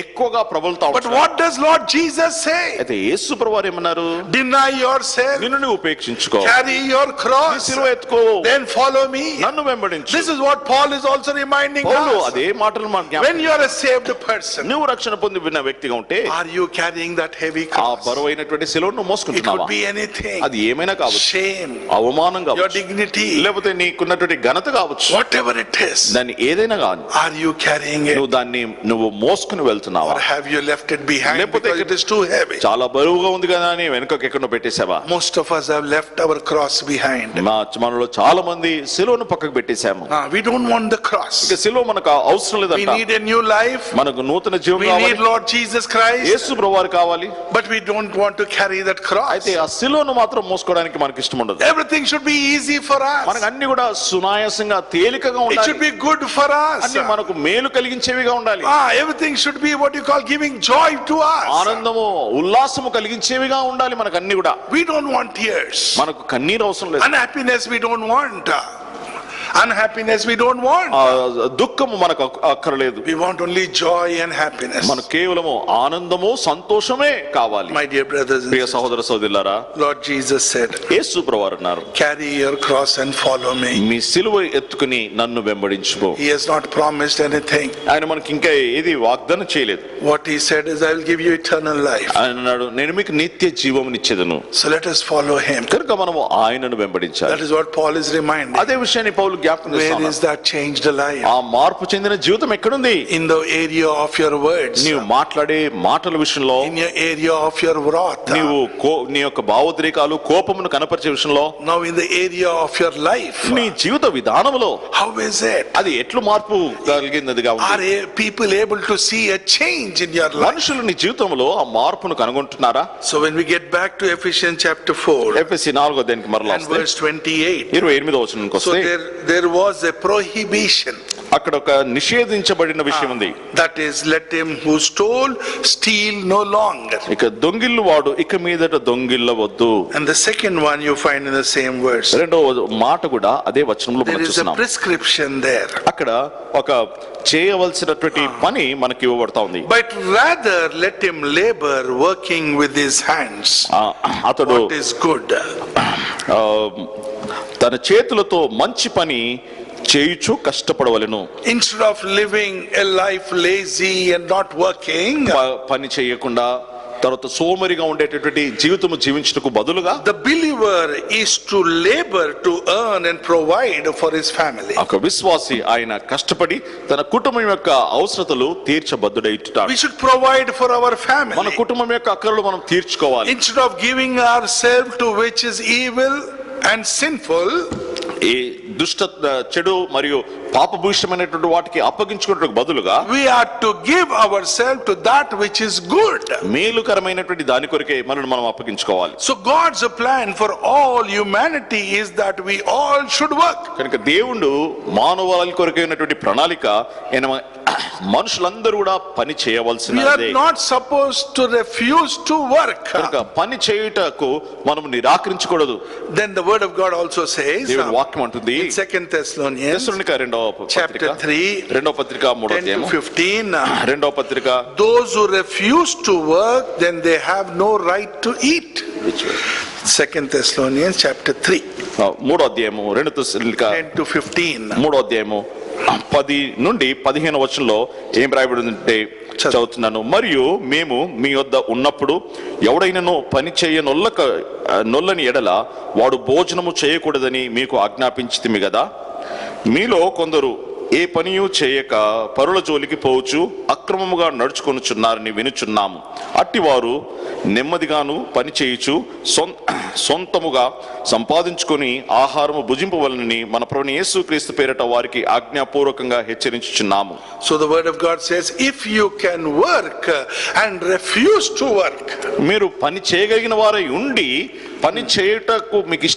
ఎక్కువగా ప్రబలుతా But ఉంటాయి. what does Lord Jesus say? అయితే యేసు ప్రభువారు ఏమన్నారు? Deny yourself. నిన్ను నువ్వు ఉపేక్షించుకో. Carry your నీ cross. సిలువ ఎత్తుకో. Then follow me. నన్ను వెంబడించు. This is what Paul is also reminding Paul us. అదే మాటలు మనకు జ్ఞాపకం. When you are a saved person, నువ్వు రక్షణ పొంది విన్న వ్యక్తిగా ఉంటే are you carrying that heavy ఆ cross? బరువైనటువంటి సిలువను It మోసుకుంటున్నావా? could be anything. అది ఏమైనా కావచ్చు. Shame, అవమానం your కావచ్చు, dignity, లేకపోతే నీకున్నటువంటి ఘనత కావచ్చు. whatever it is. దాన్ని ఏదైనా కాదు, Are you carrying it? నువ్వు దాన్ని మోసుకుని వెళ్తున్నావా? Or have you left it behind లేకపోతే because it is too heavy? చాలా బరువుగా ఉంది కదా అని వెనుకకి ఎక్కడో పెట్టేసావా? Most of us have left our cross behind. మనలో చాలా మంది సిలువను పక్కకు పెట్టేశాము. We don't want the cross. ఇక సిలువ మనకు అవసరం We లేదంట. need a new life. మనకు నూతన జీవం We కావాలి. need Lord Jesus Christ. యేసు ప్రభువారు కావాలి. But we don't want to carry that cross. అయితే ఆ సిలువను మాత్రం మోసుకోవడానికి మనకి ఇష్టం ఉండదు. Everything should be easy for మనకు us. అన్ని కూడా సునాయాసంగా తేలికగా It should ఉండాలి. be good for us. అన్ని మనకు మేలు కలిగించేవిగా ఉండాలి. Everything should be what you call giving joy to us. ఆనందము, ఉల్లాసము కలిగించేవిగా ఉండాలి మనకు అన్ని కూడా. We don't want tears. మనకు కన్నీరు అవసరం లేదు. Unhappiness we don't want. Unhappiness we don't want. దుఃఖము మనకు అక్కర్లేదు. We want only joy and happiness. మనకు కేవలము ఆనందము, సంతోషమే కావాలి. My dear brothers and Priya sisters, సహోదర సహోదరులారా, Lord Jesus said, యేసు ప్రభువారు అన్నారు, carry your cross and follow me. మీ సిలువ ఎత్తుకుని నన్ను వెంబడించుకో. He has not promised anything. ఆయన మనకి ఇంకా ఏది వాగ్దానం చేయలేదు. What he said is, I will give you eternal life. ఆయన అన్నాడు, నేను మీకు నిత్య జీవమునిచ్చేదను. So let us follow him. కనుక మనము ఆయనను వెంబడించాలి. That is what Paul is reminding. అదే విషయాన్ని పౌలు జ్ఞాపకం Where చేస్తున్నాడు. is that changed life? ఆ మార్పు చెందిన జీవితం ఎక్కడుంది? In the area of your words. నీవు మాట్లాడే మాటల విషయంలో, In your area of your wrath. నీవు నీ యొక్క భావోద్రేకాలు, కోపమును కనపరిచే విషయంలో, Now in the area of your life. నీ జీవిత విధానంలో How is it? అది ఎట్లు మార్పు కలిగినదిగా ఉంది? Are people able to see a change in your life? మనుషులు నీ జీవితంలో ఆ మార్పును కనుగొంటున్నారా? So when we get back to Ephesians chapter 4 ఎఫెసీ 4వ అధ్యాయానికి మరలా and వస్తే verse 28. 28వ వచనానికి So వస్తే there was a prohibition. అక్కడ ఒక నిషేధించబడిన విషయం ఉంది. That is, let him who stole steal no longer. ఇక దొంగిల్లు వాడు ఇక మీదట దొంగిల్లవద్దు. And the second one you find in the same verse. రెండవ మాట కూడా అదే వచనంలో There మనం is a చూస్తున్నాం. prescription there. అక్కడ ఒక చేయవలసినటువంటి పని మనకి ఇవ్వబడతా ఉంది. But rather let him labor working with his hands. అతడు What is good. తన చేతులతో మంచి పని చేయుచు కష్టపడవలెను. Instead of living a life lazy and not working, పని చేయకుండా తర్వాత సోమరిగా ఉండేటటువంటి జీవితము జీవించటకు బదులుగా the believer is to labor to earn and provide for his family. ఒక విశ్వాసి ఆయన కష్టపడి తన కుటుంబం యొక్క అవసరతలు తీర్చబద్దుడైటాడు. We should provide for our మన family కుటుంబం యొక్క అక్కరలు మనం తీర్చుకోవాలి. instead of giving ourselves to which is evil and sinful. ఈ దుష్ట చెడు మరియు పాపభూషమైనటువంటి వాటికి అప్పగించుకున్నట్టుకు బదులుగా we are to give ourselves to that which is good. మేలుకరమైనటువంటి దాని కొరకే మనల్ని మనం అప్పగించుకోవాలి. So God's plan for all humanity is that we all should work. కనుక దేవుడు మానవాళి కొరకైనటువంటి ప్రణాళిక మనుషులందరూ కూడా పని We are చేయవలసినదే. not supposed to refuse to work. కనుక పని చేయుటకు మనం నిరాకరించకూడదు. Then the word of God also says దేవుని వాక్యం అంటుంది in 2 Thessalonians తెస్సలోనిక chapter 3 రెండవ పత్రిక 3వ 10 అధ్యాయం to 15, రెండవ పత్రిక those who refuse to work, then they have no right to eat. 2 Thessalonians chapter 3 3వ అధ్యాయము 2 తెస్సలోనిక 10 to 15. 3వ అధ్యాయము 10 నుండి 15 వచనంలో ఏం రాయబడిందంటే చదువుతున్నాను. మరియు మేము మీ వద్ద ఉన్నప్పుడు ఎవడైనను పని నొల్లని ఎడల వాడు భోజనము చేయకూడదని మీకు ఆజ్ఞాపించితిమి కదా. మీలో కొందరు ఏ పనియు చేయక పరుల జోలికి పోవచ్చు అక్రమముగా నడుచుకొనుచున్నారని వినుచున్నాము. అట్టివారు నెమ్మదిగాను పని చేయుచు సొంతముగా సంపాదించుకొని ఆహారము భుజింపవలనని మన ప్రభువైన యేసుక్రీస్తు పేరట వారికి ఆజ్ఞాపూర్వకంగా హెచ్చరించుచున్నాము. So the word of God says, if you can work and refuse to work, మీరు పని చేయగలిగిన వారై ఉండి పని చేయుటకు మీకు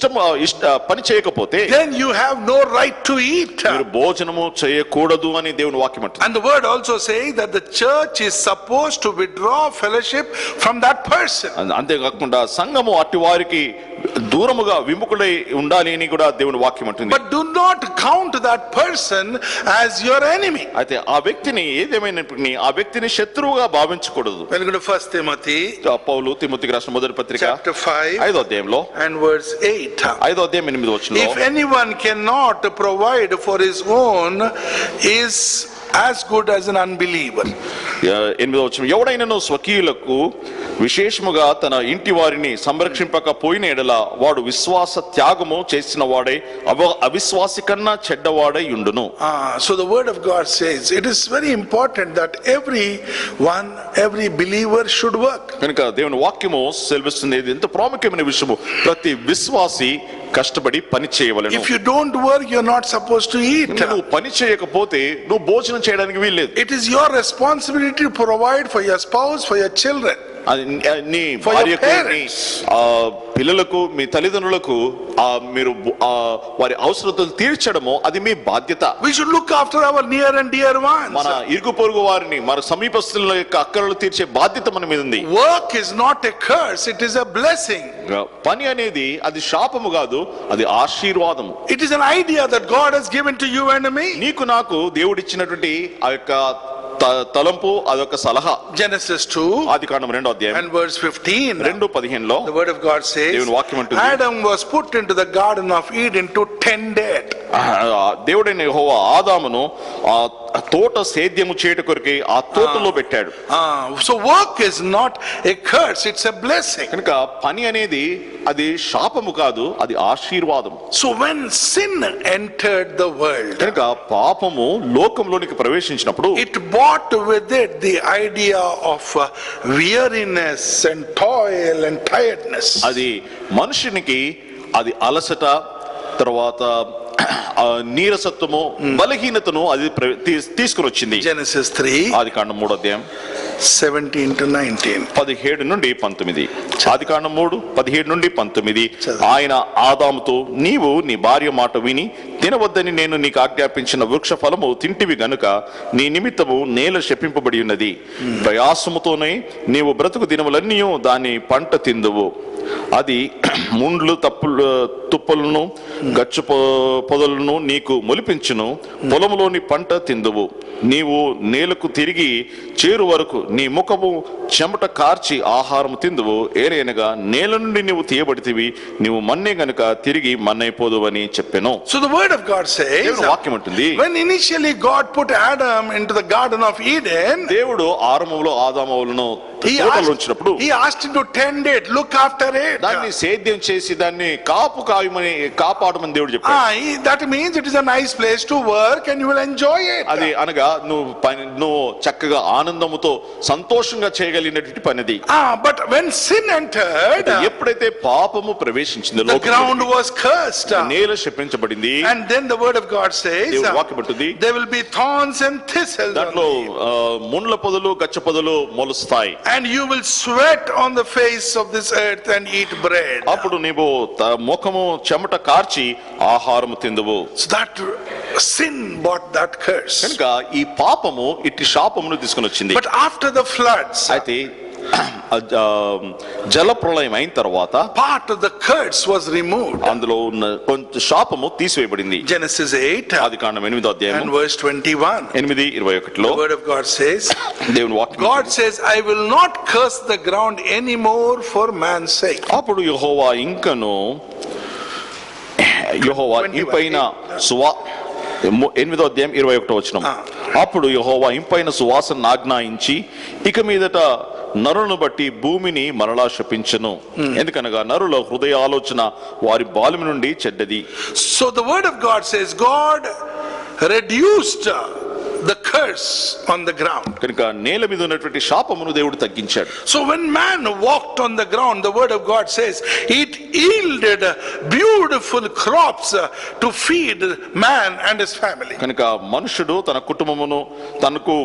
పని చేయకపోతే then you have no right to eat. మీరు భోజనము చేయకూడదు అని దేవుని వాక్యం అంటుంది. And the word also says that the church is supposed to withdraw fellowship from that person. అంతేకాకుండా సంఘము అట్టి వారికి దూరముగా విముఖుడై ఉండాలి అని కూడా దేవుని వాక్యం అంటుంది. But do not count that person as your enemy. అయితే ఆ వ్యక్తిని ఏదేమైనప్పటికీ ఆ వ్యక్తిని శత్రువుగా భావించకూడదు. When you go to 1 Timothy పౌలు తిమోతికి రాసిన మొదటి పత్రిక chapter 5 5వ అధ్యాయంలో and verse 8. 5వ అధ్యాయం 8వ వచనంలో If anyone cannot provide for his own, is as good as an unbeliever. 8వ వచనం ఎవడైనను స్వకీయులకు విశేషముగా తన ఇంటి వారిని సంరక్షింపకపోయిన ఎడల వాడు విశ్వాస త్యాగము చేసిన వాడై అవిశ్వాసి కన్నా చెడ్డవాడై ఉండును. So the word of God says it is very important that every believer should work. కనుక దేవుని వాక్యము సెలవిస్తుంది ఇది ఎంత ప్రాముఖ్యమైన విషయము. ప్రతి విశ్వాసి కష్టపడి పని చేయవలెను. If you don't work, you're not supposed to eat. నువ్వు పని చేయకపోతే నువ్వు భోజనం చేయడానికి వీల్లేదు. It is your responsibility to provide for your spouse, for your children. నీ భార్యకు నీ పిల్లలకు మీ తల్లిదండ్రులకు మీరు వారి అవసరతలు తీర్చడము అది మీ బాధ్యత. We should look after our near and dear ones. మన ఇరుగు పొరుగు వారిని మన సమీపస్తుల యొక్క అక్కరలు తీర్చే బాధ్యత మన మీద ఉంది. Work is not a curse, it is a blessing. పని అనేది అది శాపము కాదు, అది ఆశీర్వాదం. It is an idea that God has given to you and me. నీకు నాకు దేవుడిచ్చినటువంటి ఆ యొక్క తలంపు అదొక సలహా. Genesis 2 ఆదికాండం 2వ అధ్యాయం and verse 15. 2:15లో the word of God says దేవుని వాక్యం అంటుంది Adam was put into the garden of Eden to tend it. దేవుడైన యెహోవా ఆదామును ఆ తోట సేద్యము చేయుట కొరకై ఆ తోటలో పెట్టాడు. So work is not a curse, it's a blessing. కనుక పని అనేది అది శాపము కాదు, అది ఆశీర్వాదం. So when sin entered the world, కనుక పాపము లోకంలోనికి ప్రవేశించినప్పుడు it brought with it the idea of weariness and toil and tiredness. అది మనుషునికి అది అలసట, తర్వాత నీరసత్వము, బలహీనతను అది తీసుకుని వచ్చింది. Genesis 3 ఆదికాండం 3వ అధ్యాయం 17 to 19. 17 నుండి 19. ఆదికాండం 3:17 నుండి 19. ఆయన ఆదాముతో నీవు నీ భార్య మాట విని తినవద్దని నేను నీకు ఆజ్ఞాపించిన వృక్ష ఫలము తింటివి గనుక నీ నిమిత్తము నేల శపింపబడి ఉన్నది. ప్రయాసముతోనే నీవు బ్రతుకు దినములన్నీ దాని పంట తిందువు. అది ముండ్లు తుప్పలను గచ్చు పొదలను నీకు మొలిపించును. పొలములోని పంట తిందువు. నీవు నేలకు తిరిగి చేరు వరకు నీ ముఖము చెమట కార్చి ఆహారం తిందువు. ఏలైనగా నేల నుండి నీవు తీయబడితివి, నీవు మన్నే గనుక తిరిగి మన్నైపోదువని చెప్పెను. So the word of God says, వాక్యం అంటుంది when initially God put Adam into the garden of Eden, దేవుడు ఆరంభంలో ఆదాములను తోటలో ఉంచినప్పుడు he asked him to tend it, look after it. దాన్ని సేద్యం చేసి దాన్ని కాపాడమని దేవుడు చెప్పాడు. That means it is a nice place to work and you will enjoy it. అది అనగా నువ్వు చక్కగా ఆనందముతో సంతోషంగా చేయగలిగినటువంటి పనిది. But when sin entered, ఎప్పుడైతే పాపము ప్రవేశించిందో the ground was cursed. నేల శపించబడింది. And then the word of God says, there will be thorns and thistles. దాంట్లో ముళ్ళ పొదలు గచ్చ పొదలు మొలుస్తాయి. And you will sweat on the face of this earth and eat bread. అప్పుడు నీవు ముఖము చెమట కార్చి ఆహారము తిందువు. So that sin brought that curse. కనుక ఈ పాపము ఇట్టి శాపమును తీసుకొని వచ్చింది. But after the floods, అయితే జల ప్రళయం అయిన తర్వాత part of the curse was removed. అందులో ఉన్న కొంత శాపము తీసివేయబడింది. Genesis 8 ఆదికాండం 8వ అధ్యాయం and verse 21. 8:21 లో The word of God says, దేవుని వాక్యం, God says, I will not curse the ground anymore for man's sake. అప్పుడు యెహోవా ఇంకను ఇంపైన 8వ అధ్యాయం 21వ వచనం. అప్పుడు యెహోవా ఇంపైన సువాసన ఆజ్ఞాయించి ఇక మీదట నరులను బట్టి భూమిని మరలా శపించెను. ఎందుకనగా నరుల హృదయ ఆలోచన వారి బాల్యం నుండి చెడ్డది. So the word of God says, God reduced the curse on the ground. కనుక నేల మీద ఉన్నటువంటి శాపమును దేవుడు తగ్గించాడు. So when man walked on the ground, the word of God says, it yielded beautiful crops to feed man and his family. కనుక మనుషుడు తన కుటుంబమును తనకు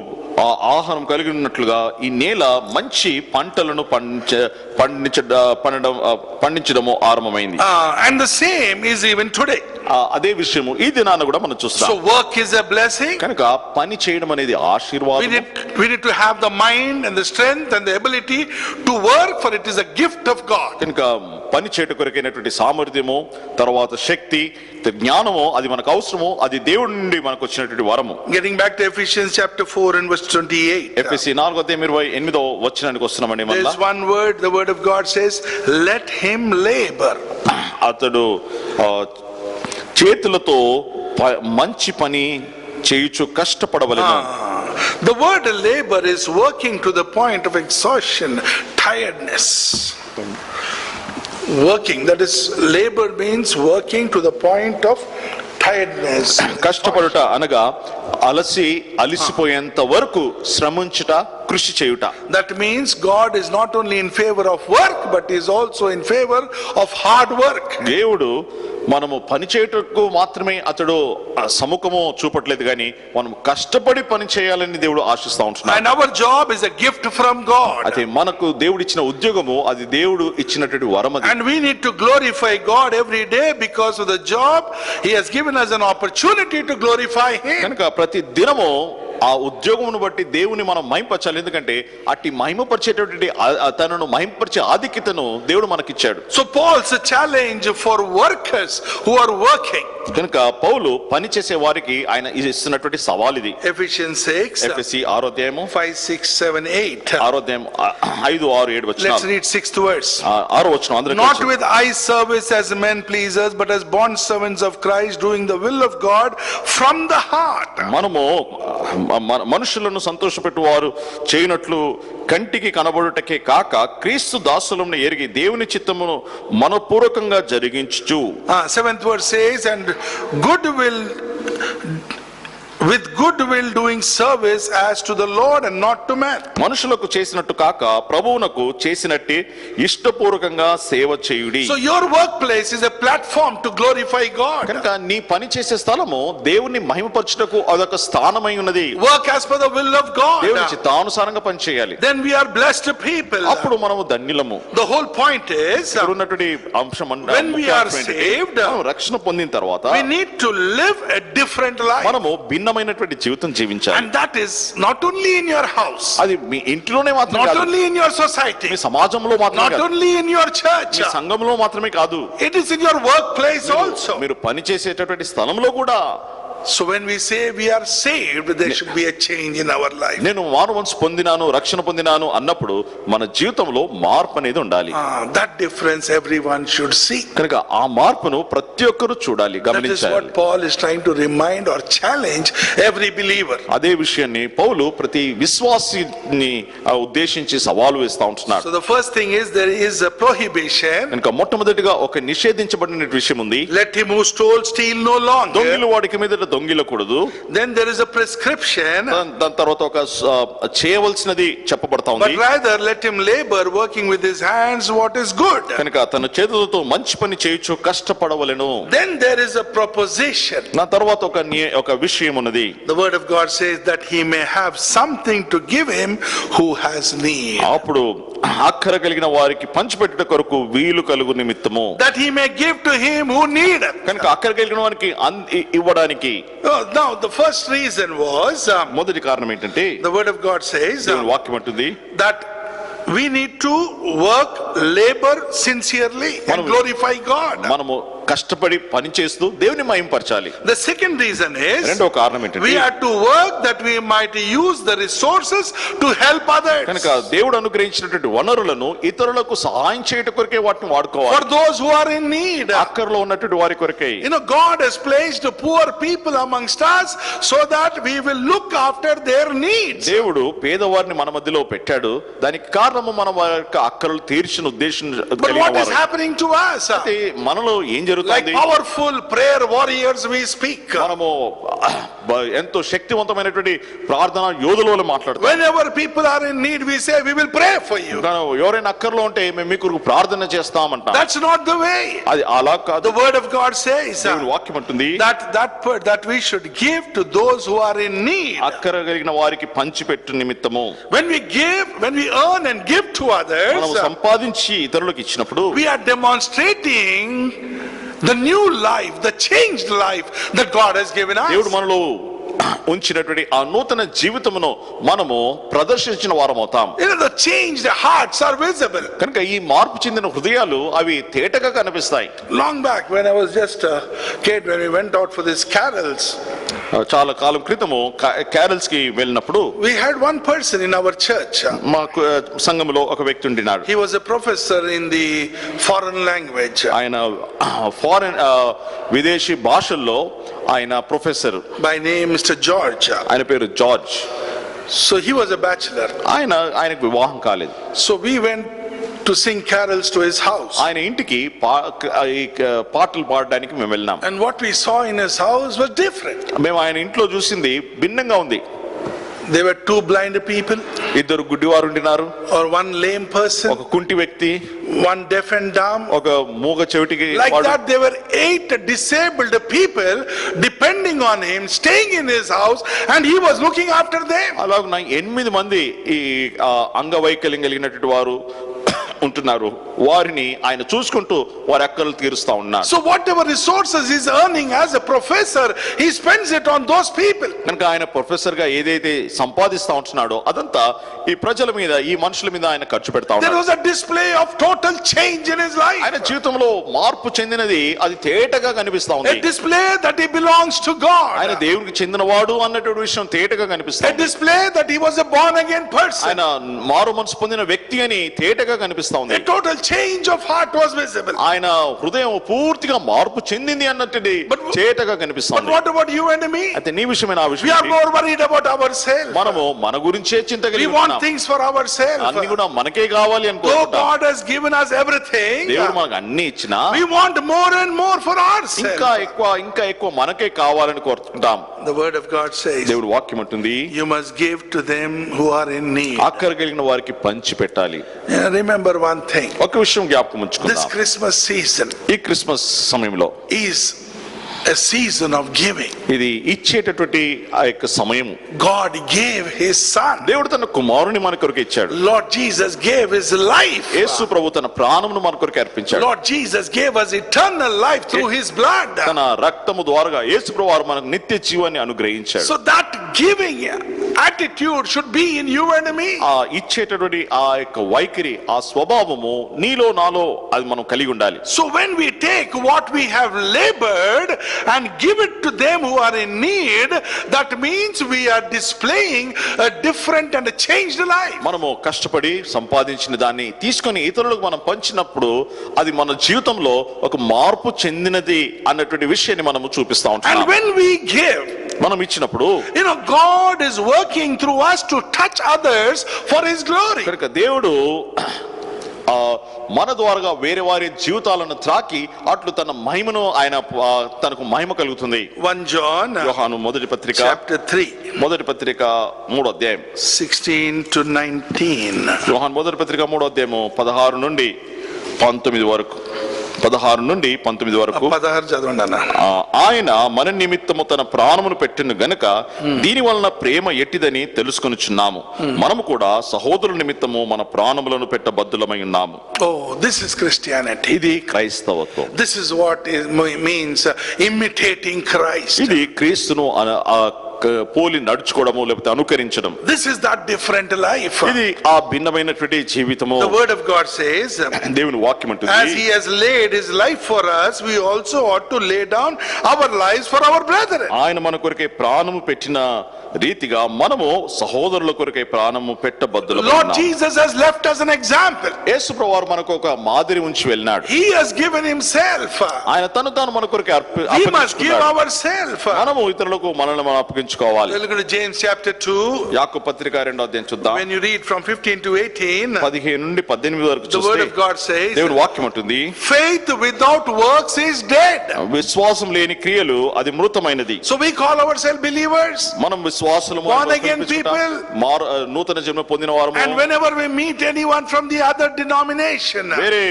ఆహారం కలిగి ఉన్నట్లుగా ఈ నేల మంచి పంటలను పండించడము ఆరంభమైంది. And the same is even today. అదే విషయము ఈ దినాన కూడా మనం చూస్తాం. So work is a blessing. కనుక పని చేయడం అనేది ఆశీర్వాదం. We need to have the mind and the strength and the ability to work, for it is a gift of God. కనుక పని చేయట కొరకైనటువంటి సామర్థ్యము, తర్వాత శక్తి, జ్ఞానము అది మనకు అవసరము. అది దేవుడి నుండి మనకు వచ్చినటువంటి వరము. Getting back to Ephesians chapter 4 and verse 28. ఎఫెసీ 4:28వ వచనానికి వస్తున్నామండి. There is one word, the word of God says, let him labor. అతడు చేతులతో మంచి పని చేయుచు కష్టపడవలెను. The word labor is working to the point of exhaustion, tiredness. Working, that is, labor means working to the point of tiredness. కష్టపడుట అనగా అలసిపోయేంత వరకు శ్రమించుట, కృషి చేయుట. That means God is not only in favor of work, but is also in favor of hard work. దేవుడు మనము పని చేయుటకు మాత్రమే అతడు సముఖము చూపట్లేదు, కానీ మనం కష్టపడి పని చేయాలని దేవుడు ఆశిస్తా ఉంటున్నాడు. And our job is a gift from God. అయితే మనకు దేవుడు ఇచ్చిన ఉద్యోగము అది దేవుడు ఇచ్చినటువంటి వరమది. And we need to glorify God every day because of the job He has given us an opportunity to glorify Him. కనుక ప్రతి దినము ఆ ఉద్యోగమును బట్టి దేవుని మనం మహింపరచాలి. ఎందుకంటే అట్టి మహిమపరిచేటటువంటి తనను మహింపరిచే ఆధిక్యతను దేవుడు మనకిచ్చాడు. So Paul's a challenge for workers who are working. కనుక పౌలు పని చేసే వారికి ఆయన ఇస్తున్నటువంటి సవాల్ ఇది. Ephesians 6 ఎఫెసీ 6వ అధ్యాయము 5, 6, 7, 8. 6వ అధ్యాయం 5, 6, 7 వచనాలు. Let's read 6th verse. 6వ వచనం అందరికీ. Not with eye service as men pleasers, but as bond servants of Christ, doing the will of God from the heart. మనము మనుషులను సంతోషపెట్టువారు చేయనట్లు కంటికి కనబడుటకే కాక క్రీస్తు దాసులను ఎరిగి దేవుని చిత్తమును మనపూర్వకంగా జరిగించుచు. 7th verse says, and with good will doing service as to the Lord and not to man. మనుషులకు చేసినట్టు కాక ప్రభువునకు చేసినట్టే ఇష్టపూర్వకంగా సేవ చేయుడి. So your workplace is a platform to glorify God. కనుక నీ పని చేసే స్థలము దేవుని మహిమపరచుటకు అదొక స్థానమై ఉన్నది. Work as per the will of God. దేవుని చిత్తానుసారంగా పని చేయాలి. Then we are blessed people. అప్పుడు మనము ధన్యులము. The whole point is, ఉన్నటువంటి అంశం when we are saved, రక్షణ పొందిన తర్వాత we need to live a different life. మనము భిన్నమైనటువంటి జీవితం జీవించాలి. And that is not only in your house, అది మీ ఇంట్లోనే మాత్రమే కాదు, not only in your society, మీ సమాజంలో మాత్రమే not కాదు, only in your church, మీ సంఘంలో మాత్రమే కాదు, it is in your workplace also. మీరు పని చేసేటటువంటి స్థలంలో కూడా So when we say we are saved, there should be a change in our life. నేను మారు మనసు పొందినాను, రక్షణ పొందినాను అన్నప్పుడు మన జీవితంలో మార్పు అనేది ఉండాలి. That difference everyone should see. కనుక ఆ మార్పును ప్రతి ఒక్కరూ చూడాలి, That is గమనించాలి. what Paul is trying to remind or challenge every believer. అదే విషయాన్ని పౌలు ప్రతి విశ్వాసిని ఉద్దేశించి సవాలు వేస్తా ఉంటున్నాడు. So the first thing is there is a prohibition. కనుక మొట్టమొదటిగా ఒక నిషేధించబడిన విషయం ఉంది. Let him who stole steal no longer. దొంగిలు వాడికి మీద దొంగిలకూడదు. Then there is a prescription. దాని తర్వాత ఒక చేయవలసినది చెప్పబడతా ఉంది. But rather let him labor working with his hands what is good. కనుక తన చేతులతో మంచి పని చేయొచ్చు, కష్టపడవలెను. Then there is a proposition. నా తర్వాత ఒక విషయం ఉన్నది. The word of God says that he may have something to give him who has need. అప్పుడు అక్కర కలిగిన వారికి పంచిపెట్టుట కొరకు వీలు కలుగు నిమిత్తము. That he may give to him who needeth. కనుక అక్కర కలిగిన వారికి ఇవ్వడానికి. Now the first reason was మొదటి కారణం ఏంటంటే the word of God says దేవుని వాక్యం అంటుంది that we need to work, labor sincerely and glorify God. మనము కష్టపడి పని చేస్తూ దేవుని మహిమపరచాలి. The second reason is రెండో కారణం ఏంటంటే we have to work that we might use the resources to help others. కనుక దేవుడు అనుగ్రహించినటువంటి వనరులను ఇతరులకు సహాయం చేయట కొరకే వాటిని వాడుకోవాలి. For those who are in need. అక్కరలో ఉన్నటువంటి వారి కొరకే. God has placed poor people amongst us so that we will look after their needs. దేవుడు పేదవారిని మన మధ్యలో పెట్టాడు. దానికి కారణము మన వారి అక్కరలు తీర్చిన ఉద్దేశం But కలిగిన what is వారు. happening to us? అయితే మనలో ఏం జరుగుతుంది? Like powerful prayer warriors we speak. మనము ఎంతో శక్తివంతమైనటువంటి ప్రార్థన యోధుల మాట్లాడతాం. Whenever people are in need we say we will pray for you. ఎవరైనా అక్కర్లో ఉంటే మేము మీ కొరకు ప్రార్థన చేస్తామంటాం. That's not the way. అది అలా కాదు. The word of God says దేవుని వాక్యం అంటుంది that we should give to those who are in need. అక్కర కలిగిన వారికి పంచిపెట్టు నిమిత్తము. When we earn and give to others, మనము సంపాదించి ఇతరులకు ఇచ్చినప్పుడు we are demonstrating the new life, the changed life that God has given us. దేవుడు మనలో ఉంచినటువంటి ఆ నూతన జీవితమును మనము ప్రదర్శించిన వారం అవుతాం. The changed hearts are visible. కనుక ఈ మార్పు చెందిన హృదయాలు అవి తేటగా కనిపిస్తాయి. Long back when I was just a kid, when we went out for these carols, చాలా కాలం క్రితము క్యారల్స్ కి వెళ్ళినప్పుడు we had one person in our church. మా సంఘంలో ఒక వ్యక్తి ఉండినాడు. He was a professor in the foreign language. ఆయన foreign విదేశీ భాషల్లో ఆయన professor. By name Mr. George. ఆయన పేరు George. So he was a bachelor. ఆయనకు వివాహం కాలేదు. So we went to sing carols to his house. ఆయన ఇంటికి పాటలు పాడడానికి మేము వెళ్ళాం. And what we saw in his house was different. మేము ఆయన ఇంట్లో చూసింది భిన్నంగా ఉంది. There were two blind people. ఇద్దరు గుడ్డివారు ఉండినారు. Or one lame person. ఒక కుంటి వ్యక్తి. One deaf and dumb. ఒక మూగ చెవిటికి. Like that there were 8 disabled people depending on him, staying in his house, and he was looking after them. అలాగే 8 మంది ఈ అంగవైకల్యం కలిగినటువంటి వారు ఉంటున్నారు. వారిని ఆయన చూసుకుంటూ వారి అక్కర్లు తీరుస్తా ఉన్నారు. So whatever resources he's earning as a professor, he spends it on those people. కనుక ఆయన ప్రొఫెసర్ గా ఏదైతే సంపాదిస్తా ఉంటున్నాడో అదంతా ఈ ప్రజల మీద, ఈ మనుషుల మీద ఆయన ఖర్చు పెడతా ఉన్నాడు. There was a display of total change in his life. ఆయన జీవితంలో మార్పు చెందినది అది తేటగా కనిపిస్తా ఉంది. A display that he belongs to God. ఆయన దేవునికి చెందినవాడు అన్నటువంటి విషయం తేటగా కనిపిస్తుంది. A display that he was a born again person. ఆయన మారు మనసు పొందిన వ్యక్తి అని తేటగా కనిపిస్తా ఉంది. A total change of heart was visible. ఆయన హృదయం పూర్తిగా మార్పు చెందింది అన్నట్టుది తేటగా కనిపిస్తుంది. But what about you and me? అయితే నీ విషయమే నా విషయం. We are more worried about ourselves. మనము మన గురించే చింత కలిగి ఉన్నాం. We ఉన్నాం. want things for ourselves. అన్ని కూడా మనకే కావాలి అనుకుంటాం. Though God has given us everything, దేవుడు మనకు అన్ని ఇచ్చినా we want more and more for ourselves. ఇంకా ఎక్కువ మనకే కావాలని కోరుకుంటాం. The word of God says, దేవుడు వాక్యం అంటుంది, you must give to them who are in need. అక్కర కలిగిన వారికి పంచి పెట్టాలి. Remember one thing. ఒక విషయం జ్ఞాపకం ఉంచుకుందాం. This Christmas season ఈ క్రిస్మస్ సమయంలో is a season of giving. ఇది ఇచ్చేటటువంటి ఆ యొక్క సమయం. God gave his son. దేవుడు తన కుమారుని మన కొరకు ఇచ్చాడు. Lord Jesus gave his life. యేసు ప్రభు తన ప్రాణమును మన కొరకు అర్పించాడు. Lord Jesus gave us eternal life through his blood. తన రక్తము ద్వారా యేసు ప్రభు మనకు నిత్య జీవాన్ని అనుగ్రహించాడు. So that giving attitude should be in you and me. ఆ ఇచ్చేటటువంటి ఆ యొక్క వైఖరి, ఆ స్వభావము నీలో నాలో అది మనం కలిగి ఉండాలి. So when we take what we have labored and give it to them who are in need, that means we are displaying a different and a changed life. మనము కష్టపడి సంపాదించిన దాన్ని తీసుకొని ఇతరులకు మనం పంచినప్పుడు అది మన జీవితంలో ఒక మార్పు చెందినది అన్నటువంటి విషయాన్ని మనము చూపిస్తా ఉంటాం. And when we give, మనం ఇచ్చినప్పుడు God is working through us to touch others for his glory. కనుక దేవుడు మన ద్వారా వేరే వారి జీవితాలను త్రాకి అట్లు తన మహిమను ఆయన తనకు మహిమ కలుగుతుంది. 1 John యోహాను మొదటి పత్రిక chapter 3 మొదటి పత్రిక 3వ అధ్యాయం 16 to 19. యోహాను మొదటి పత్రిక 3వ అధ్యాయము 16 నుండి 19 వరకు. 16 నుండి 19 వరకు. 16 చదవండి అన్న. ఆయన మన నిమిత్తము తన ప్రాణమును పెట్టిన గనుక దీని వలన ప్రేమ ఎట్టిదని తెలుసుకొనుచున్నాము. మనము కూడా సహోదరుల నిమిత్తము మన ప్రాణములను పెట్టబద్దులమై ఉన్నాము. Oh, this is Christianity. ఇది క్రైస్తవత్వం. This is what it means imitating Christ. ఇది క్రీస్తును పోలి నడుచుకోవడము లేకపోతే అనుకరించడం. This is that different life. ఇది ఆ భిన్నమైనటువంటి జీవితము. The word of God says, దేవుని వాక్యం అంటుంది, as he has laid his life for us, we also ought to lay down our lives for our brethren. ఆయన మన కొరకే ప్రాణము పెట్టిన రీతిగా మనము సహోదరుల కొరకే ప్రాణము పెట్టబద్దులమై ఉన్నాము. Lord Jesus has left us an example. యేసు ప్రభువారు మనకు ఒక మాదిరి ఉంచి వెళ్ళినాడు. He has given himself. ఆయన తను మన కొరకే We must give ourselves. మనము ఇతరులకు మనల్ని మనం అప్పగించుకోవాలి. Look at James chapter 2. యాకోబు పత్రిక 2వ అధ్యాయం చూద్దాం. When you read from 15 to 18, 15 నుండి 18 వరకు the word చూస్తే of God says, దేవుని వాక్యం అంటుంది, faith without works is dead. విశ్వాసం లేని క్రియలు అది మృతమైనది. So we call ourselves believers, మనం విశ్వాసులము, born again people, నూతన జన్మ పొందిన వారము. and whenever we meet anyone from the other denomination, వేరే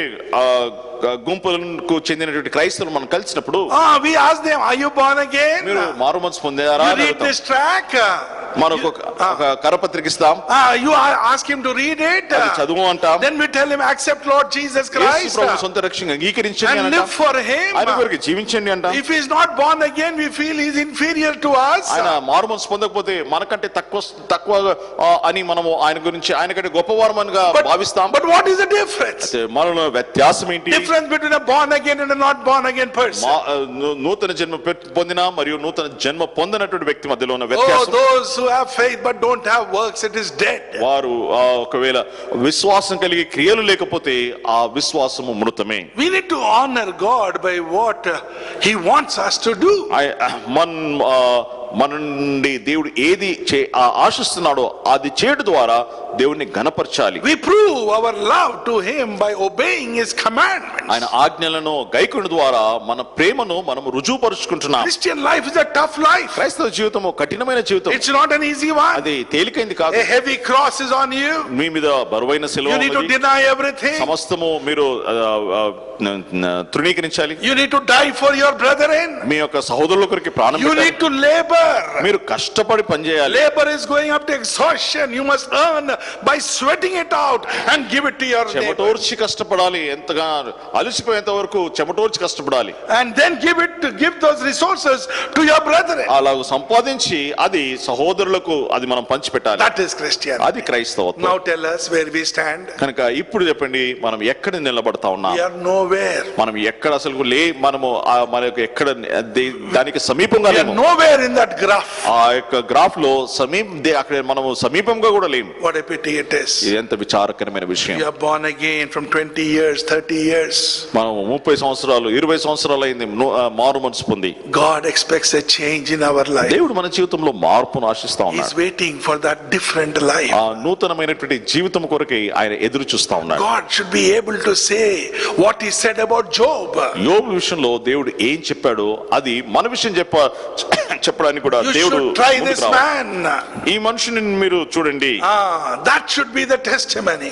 గుంపులకు చెందినటువంటి క్రైస్తవులు మనం కలిసినప్పుడు we ask them, are you born again? మీరు మారు మనసు పొందారా? You read this track, మనకు ఒక కరపత్రిక ఇస్తాం. you ask him to read it, చదువు అంటాం. then we tell him, accept Lord Jesus Christ ప్రభు సొంత రక్షణ అంగీకరించండి and అంటాం. live for him. ఆయన కొరకు జీవించండి అంటాం. If he is not born again, we feel he is inferior to us. ఆయన మారు మనసు పొందకపోతే మనకంటే తక్కువ అని మనము ఆయన గురించి ఆయనకంటే గొప్పవారమనిగా భావిస్తాం. But what is the difference? మనలో వ్యత్యాసం ఏంటి? Difference between a born again and a not born again person. నూతన జన్మ పొందిన మరియు నూతన జన్మ పొందినటువంటి వ్యక్తి మధ్యలో ఉన్న Oh, వ్యత్యాసం. those who have faith but don't have works, it is dead. వారు ఒకవేళ విశ్వాసం కలిగి క్రియలు లేకపోతే ఆ విశ్వాసము మృతమే. We need to honor God by what he wants us to do. మన నుండి దేవుడు ఏది ఆశిస్తున్నాడో అది చేయడం ద్వారా దేవుణ్ణి ఘనపరచాలి. We prove our love to him by obeying his commandments. ఆయన ఆజ్ఞలను గైకొనడం ద్వారా మన ప్రేమను మనం రుజువుపరుచుకుంటున్నాం. Christian life is a tough life. క్రైస్తవ జీవితము కఠినమైన జీవితం. It's not an easy one. అది తేలికైంది కాదు. A heavy cross is on you. మీ మీద బరువైన సిలువ You need to deny everything. సమస్తము మీరు తృణీకరించాలి. You need to die for your brethren. మీ యొక్క సహోదరుల కొరకు ప్రాణం You పెట్టాలి. need to labor. మీరు కష్టపడి పనిచేయాలి. Labor is going up to exhaustion. You must earn by sweating it out and give it to your neighbor. చెమటోర్చి కష్టపడాలి. ఎంతగా అలసిపోయేంత వరకు చెమటోర్చి కష్టపడాలి. And then give those resources to your brethren. అలాగ సంపాదించి అది సహోదరులకు అది మనం పంచిపెట్టాలి. That is Christianity. అది క్రైస్తవత్వం. Now tell us where we stand. కనుక ఇప్పుడు చెప్పండి, మనం ఎక్కడ నిలబడతా ఉన్నాం? We are nowhere. మనం ఎక్కడ అసలు మనము మనకు ఎక్కడ దానికి సమీపంగా లేము. We are nowhere in that graph. ఆ యొక్క గ్రాఫ్ లో అక్కడ మనము సమీపంగా కూడా లేము. What a pity it is. ఇది ఎంత విచారకరమైన విషయం. You are born again from 20 years, 30 years. మనం 30 సంవత్సరాలు 20 సంవత్సరాలు అయింది మారు మనసు పొంది. God expects a change in our life. దేవుడు మన జీవితంలో మార్పును ఆశిస్తా ఉన్నాడు. He is waiting for that different life. ఆ నూతనమైనటువంటి జీవితం కొరకై ఆయన ఎదురు చూస్తా ఉన్నాడు. God should be able to say what he said about Job. యోబు విషయంలో దేవుడు ఏం చెప్పాడో అది మన విషయం చెప్పడానికి కూడా దేవుడు try this man. ఈ మనుషుని మీరు చూడండి. That should be the testimony.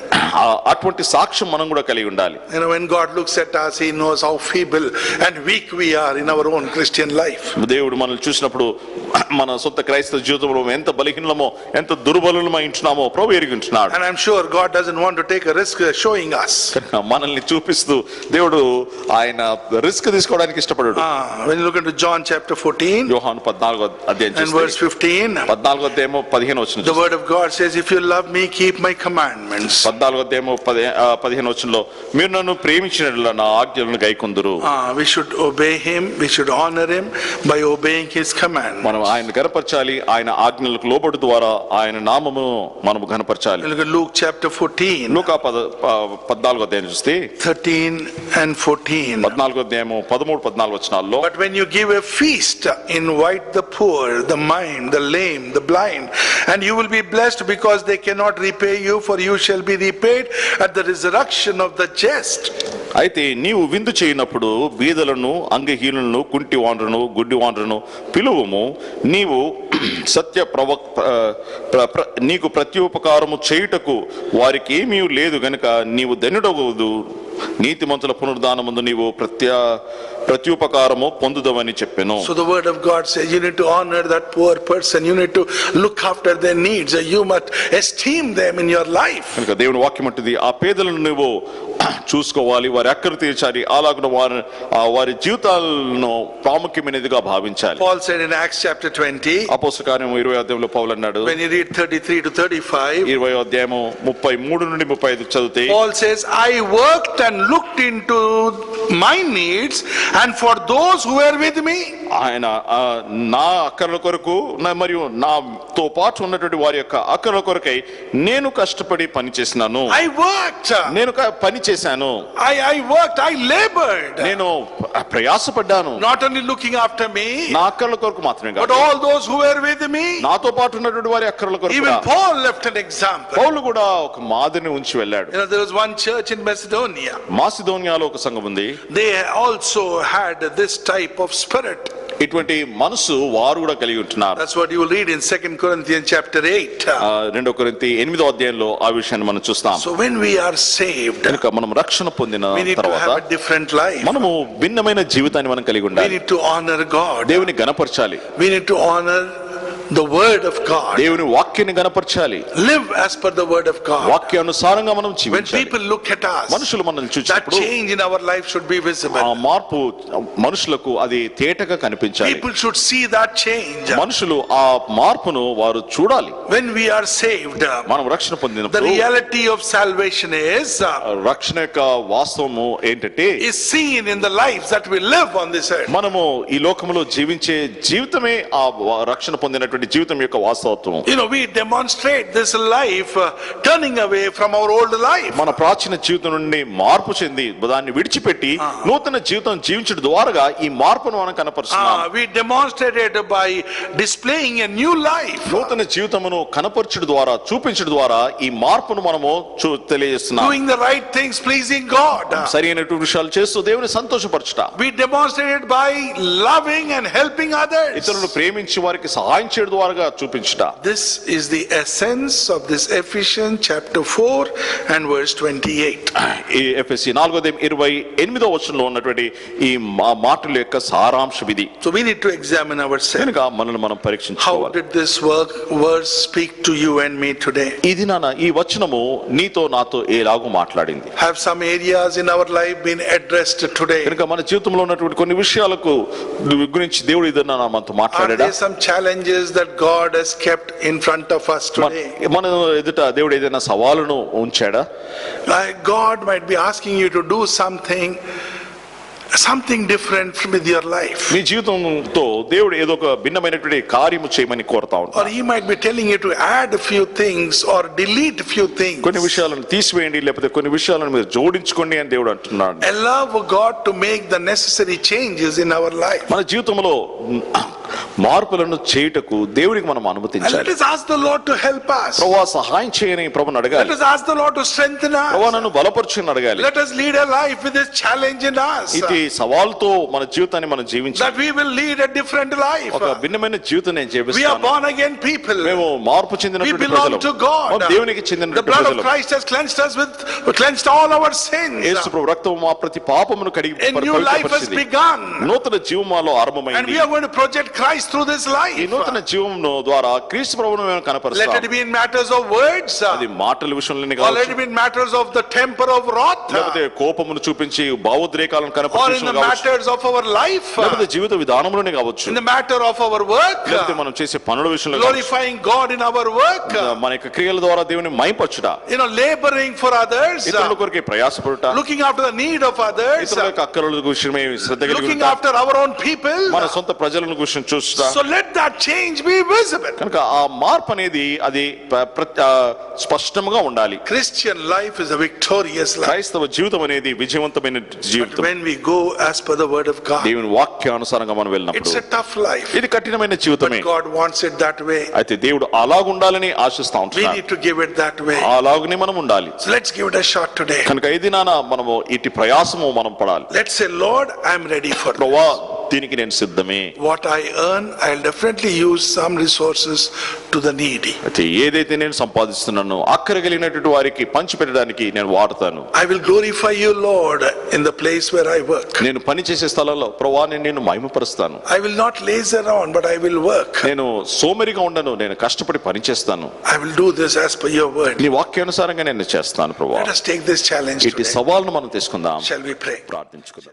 అటువంటి సాక్ష్యం మనం కూడా కలిగి ఉండాలి. You know, when God looks at us, he knows how feeble and weak we are in our own Christian life. దేవుడు మనల్ని చూసినప్పుడు మన సొంత క్రైస్తవ జీవితంలో ఎంత బలహీనమో ఎంత దుర్బలులమై ఉంటున్నామో ప్రభు ఎరిగి ఉంటున్నాడు. And I'm sure God doesn't want to take a risk showing us. మనల్ని చూపిస్తూ దేవుడు ఆయన రిస్క్ తీసుకోవడానికి ఇష్టపడడు. When you look into John chapter 14, యోహాను 14వ అధ్యాయం and verse చూస్తే 15. 14వ అధ్యాయము 15వ వచనం The word of God says, if you love me, keep my commandments. 14వ అధ్యాయము 15వ వచనంలో మీరు నన్ను ప్రేమించినట్ల నా ఆజ్ఞలను గైకొందురు. We should obey him, we should honor him by obeying his commandments. మనం ఆయన గణపరచాలి, ఆయన ఆజ్ఞలకు లోబడు ద్వారా ఆయన నామమును మనము గణపరచాలి. Look at Luke chapter 14. లూకా 14వ అధ్యాయం చూస్తే 13 and 14. 14వ అధ్యాయము 13-14 వచనాల్లో But when you give a feast, invite the poor, the maimed, the lame, the blind, and you will be blessed because they cannot repay you, for you shall be repaid at the resurrection of the just. అయితే నీవు విందు చేయనప్పుడు బీదలను, అంగహీనులను, కుంటివాండ్రను, గుడ్డివాండ్రను పిలువము. నీవు సత్య నీకు ప్రత్యుపకారము చేయుటకు వారికి ఏమీ లేదు గనుక నీవు ధన్యుడవదు. నీతిమంతుల పునరుద్ధానమందు నీవు ప్రత్యుపకారము పొందుదవని చెప్పెను. So the word of God says you need to honor that poor person, you need to look after their needs, you must esteem them in your life. కనుక దేవుని వాక్యం అంటుంది ఆ పేదలను నువ్వు చూసుకోవాలి, వారి అక్కర తీర్చాలి, అలాగే వారి జీవితాలను ప్రాముఖ్యమైనదిగా భావించాలి. Paul said in Acts chapter 20, అపోస్తల కార్యము 20వ అధ్యాయంలో పౌలు అన్నాడు, when you read 33 to 35, 20వ అధ్యాయము 33 నుండి 35 చదివితే Paul says, I worked and looked into my needs and for those who were with me. ఆయన నా అక్కర్ల కొరకు మరియు నాతో పాటు ఉన్నటువంటి వారి యొక్క అక్కర్ల కొరకై నేను కష్టపడి పని చేసినాను. I worked. నేను పని చేశాను. I worked, I labored. నేను ప్రయాసపడ్డాను. Not only looking after me, నా అక్కర్ల కొరకు మాత్రమే కాదు, but all those who were with me. నాతో పాటు ఉన్నటువంటి వారి అక్కర్ల కొరకు. Even Paul left an example. పౌలు కూడా ఒక మాదిరిని ఉంచి వెళ్ళాడు. There was one church in Macedonia. మాసిదోనియాలో ఒక సంఘం ఉంది. They also had this type of spirit. ఇటువంటి మనసు వారు కూడా కలిగి ఉంటున్నారు. That's what you will read in 2 Corinthians chapter 8. 2 కొరింథీ 8వ అధ్యాయంలో ఆ విషయాన్ని మనం చూస్తాం. So when we are saved, కనుక మనం రక్షణ పొందిన we need to తర్వాత have a different life. మనము భిన్నమైన జీవితాన్ని మనం కలిగి We ఉండాలి. need to honor God. దేవుని గణపరచాలి. We need to honor the word of God. దేవుని వాక్యాన్ని గణపరచాలి. Live as per the word of God. వాక్యానుసారంగా మనం When జీవించాలి. people look at us, మనుషులు మనల్ని that చూసినప్పుడు change in our life should be ఆ visible. మార్పు మనుషులకు అది తేటగా కనిపించాలి. People should see that change. మనుషులు ఆ మార్పును వారు చూడాలి. When we are saved, మనం రక్షణ the పొందినప్పుడు reality of salvation is రక్షణ యొక్క వాస్తవము ఏంటంటే seen in the lives that we live on this earth. మనము ఈ లోకములో జీవించే జీవితమే ఆ రక్షణ పొందినటువంటి జీవితం యొక్క వాస్తవత్వం. We demonstrate this life turning away from our old life. మన ప్రాచీన జీవితం నుండి మార్పు చెంది దాన్ని విడిచిపెట్టి నూతన జీవితం జీవించడం ద్వారా ఈ మార్పును మనం కనపరుస్తున్నాం. We demonstrate it by displaying a new life. నూతన జీవితమును కనపరచడం ద్వారా చూపించడం ద్వారా ఈ మార్పును మనము తెలియజేస్తున్నాం. Doing the right things, pleasing God. సరైనటువంటి విషయాలు చేస్తూ దేవుని సంతోషపరచుట. We demonstrate it by loving and helping others. ఇతరులను ప్రేమించి వారికి సహాయం చేయడం ద్వారా చూపించుట. This is the essence of this Ephesians chapter 4 and verse 28. ఈ ఎఫెసీ 4:28 వచనంలో ఉన్నటువంటి ఈ మాటల యొక్క సారాంశం ఇది. So we need to examine ourselves. కనుక మనల్ని మనం How పరీక్షించుకోవాలి. did this verse speak to you and me today? ఇది ఈ వచనము నీతో నాతో ఎలాగో మాట్లాడింది. Have some areas in our life been addressed today? కనుక మన జీవితంలో ఉన్నటువంటి కొన్ని విషయాలకు గురించి దేవుడు ఏదైనా మనతో Are మాట్లాడాడా? there some challenges that God has kept in front of us today? మన ఎదుట దేవుడు ఏదైనా సవాలును ఉంచాడా? God might be asking you to do something different with your life. నీ జీవితంతో దేవుడు ఏదో ఒక భిన్నమైనటువంటి కార్యము చేయమని కోరుతా Or ఉంటాడు. he might be telling you to add a few things or delete a few things. కొన్ని విషయాలను తీసివేయండి లేకపోతే కొన్ని విషయాలను మీరు జోడించుకోండి అని దేవుడు అంటున్నాడు. Allow God to make the necessary changes in our life. మన జీవితంలో మార్పులను చేయుటకు దేవుడికి మనం And అనుమతించాలి. let us ask the Lord to help us. ప్రభువా సహాయం చేయని ప్రభువుని Let అడగాలి. us ask the Lord to strengthen ప్రభువా us. నన్ను బలపరచుని అడగాలి. Let us lead a life with this challenge in us. ఇది సవాలుతో మన జీవితాన్ని మనం జీవించాలి. That we will lead a different life. ఒక భిన్నమైన జీవితం నేను We are జీవిస్తాను. born again people. మేము మార్పు We చెందినటువంటి belong ప్రజలు. to God. మేము దేవునికి The చెందినటువంటి blood of ప్రజలు. Christ has cleansed all our sins. యేసు ప్రభు రక్తం మా ప్రతి పాపమును కడిగి A new life has పవిత్రపరిచింది. begun. నూతన జీవం మాలో And ఆరంభమైంది. we are going to project Christ through this ఈ life. నూతన జీవం ద్వారా క్రీస్తు ప్రభువును మేము Let కనపరుస్తాం. it be in matters of words. అది మాటల విషయంలోనే Or let కావచ్చు, it be in matters of the temper of wrath. లేకపోతే కోపమును చూపించి భావోద్రేకాలను Or కనపరచే in the విషయంలో కావచ్చు, matters of our life, లేకపోతే జీవిత విధానంలోనే కావచ్చు, in the matter of our work, లేకపోతే మనం చేసే పనుల విషయంలో కావచ్చు, glorifying God in our work, మన యొక్క క్రియల ద్వారా దేవుని మహిమపరచుట, laboring for others, ఇతరుల కొరకే ప్రయాసపడుట, looking after the need of others, ఇతరుల యొక్క అక్కరల విషయమై శ్రద్ధ కలిగి looking ఉండుట, after our own people. మన సొంత ప్రజలను గురించి చూస్తా. So let that change be visible. కనుక ఆ మార్పు అనేది అది స్పష్టంగా ఉండాలి. Christian life is a victorious life. క్రైస్తవ జీవితం అనేది విజయవంతమైన జీవితం. When we go as per the word of God, దేవుని వాక్యానుసారంగా మనం వెళ్ళినప్పుడు it's a tough life. ఇది కఠినమైన జీవితమే. But God wants it that way. అయితే దేవుడు అలాగుండాలని ఆశిస్తా We ఉంటున్నాడు. need to give it that way. అలాగునే మనం ఉండాలి. So let's give it a shot today. కనుక ఈ దినాన మనము ఇటు ప్రయాసము మనం పడాలి. Let's say, Lord, I'm ready for ప్రభువా దీనికి నేను సిద్ధమే. what I earn. I'll definitely use some resources to the needy. అయితే ఏదైతే నేను సంపాదిస్తున్నానో అక్కర కలిగినటువంటి వారికి పంచి పెట్టడానికి నేను వాడతాను. I will glorify you, Lord, in the place where I work. నేను పని చేసే స్థలంలో ప్రభువా నేను మహిమపరుస్తాను. I will not laze around, but I will work. నేను సోమరిగా ఉండను, నేను కష్టపడి పని చేస్తాను. I will do this as per your word. నీ వాక్యానుసారంగా నేను చేస్తాను ప్రభువా. Let us take this challenge ఇటు today. సవాలును మనం తీసుకుందాం. Shall we pray? ప్రార్థించుకుందాం.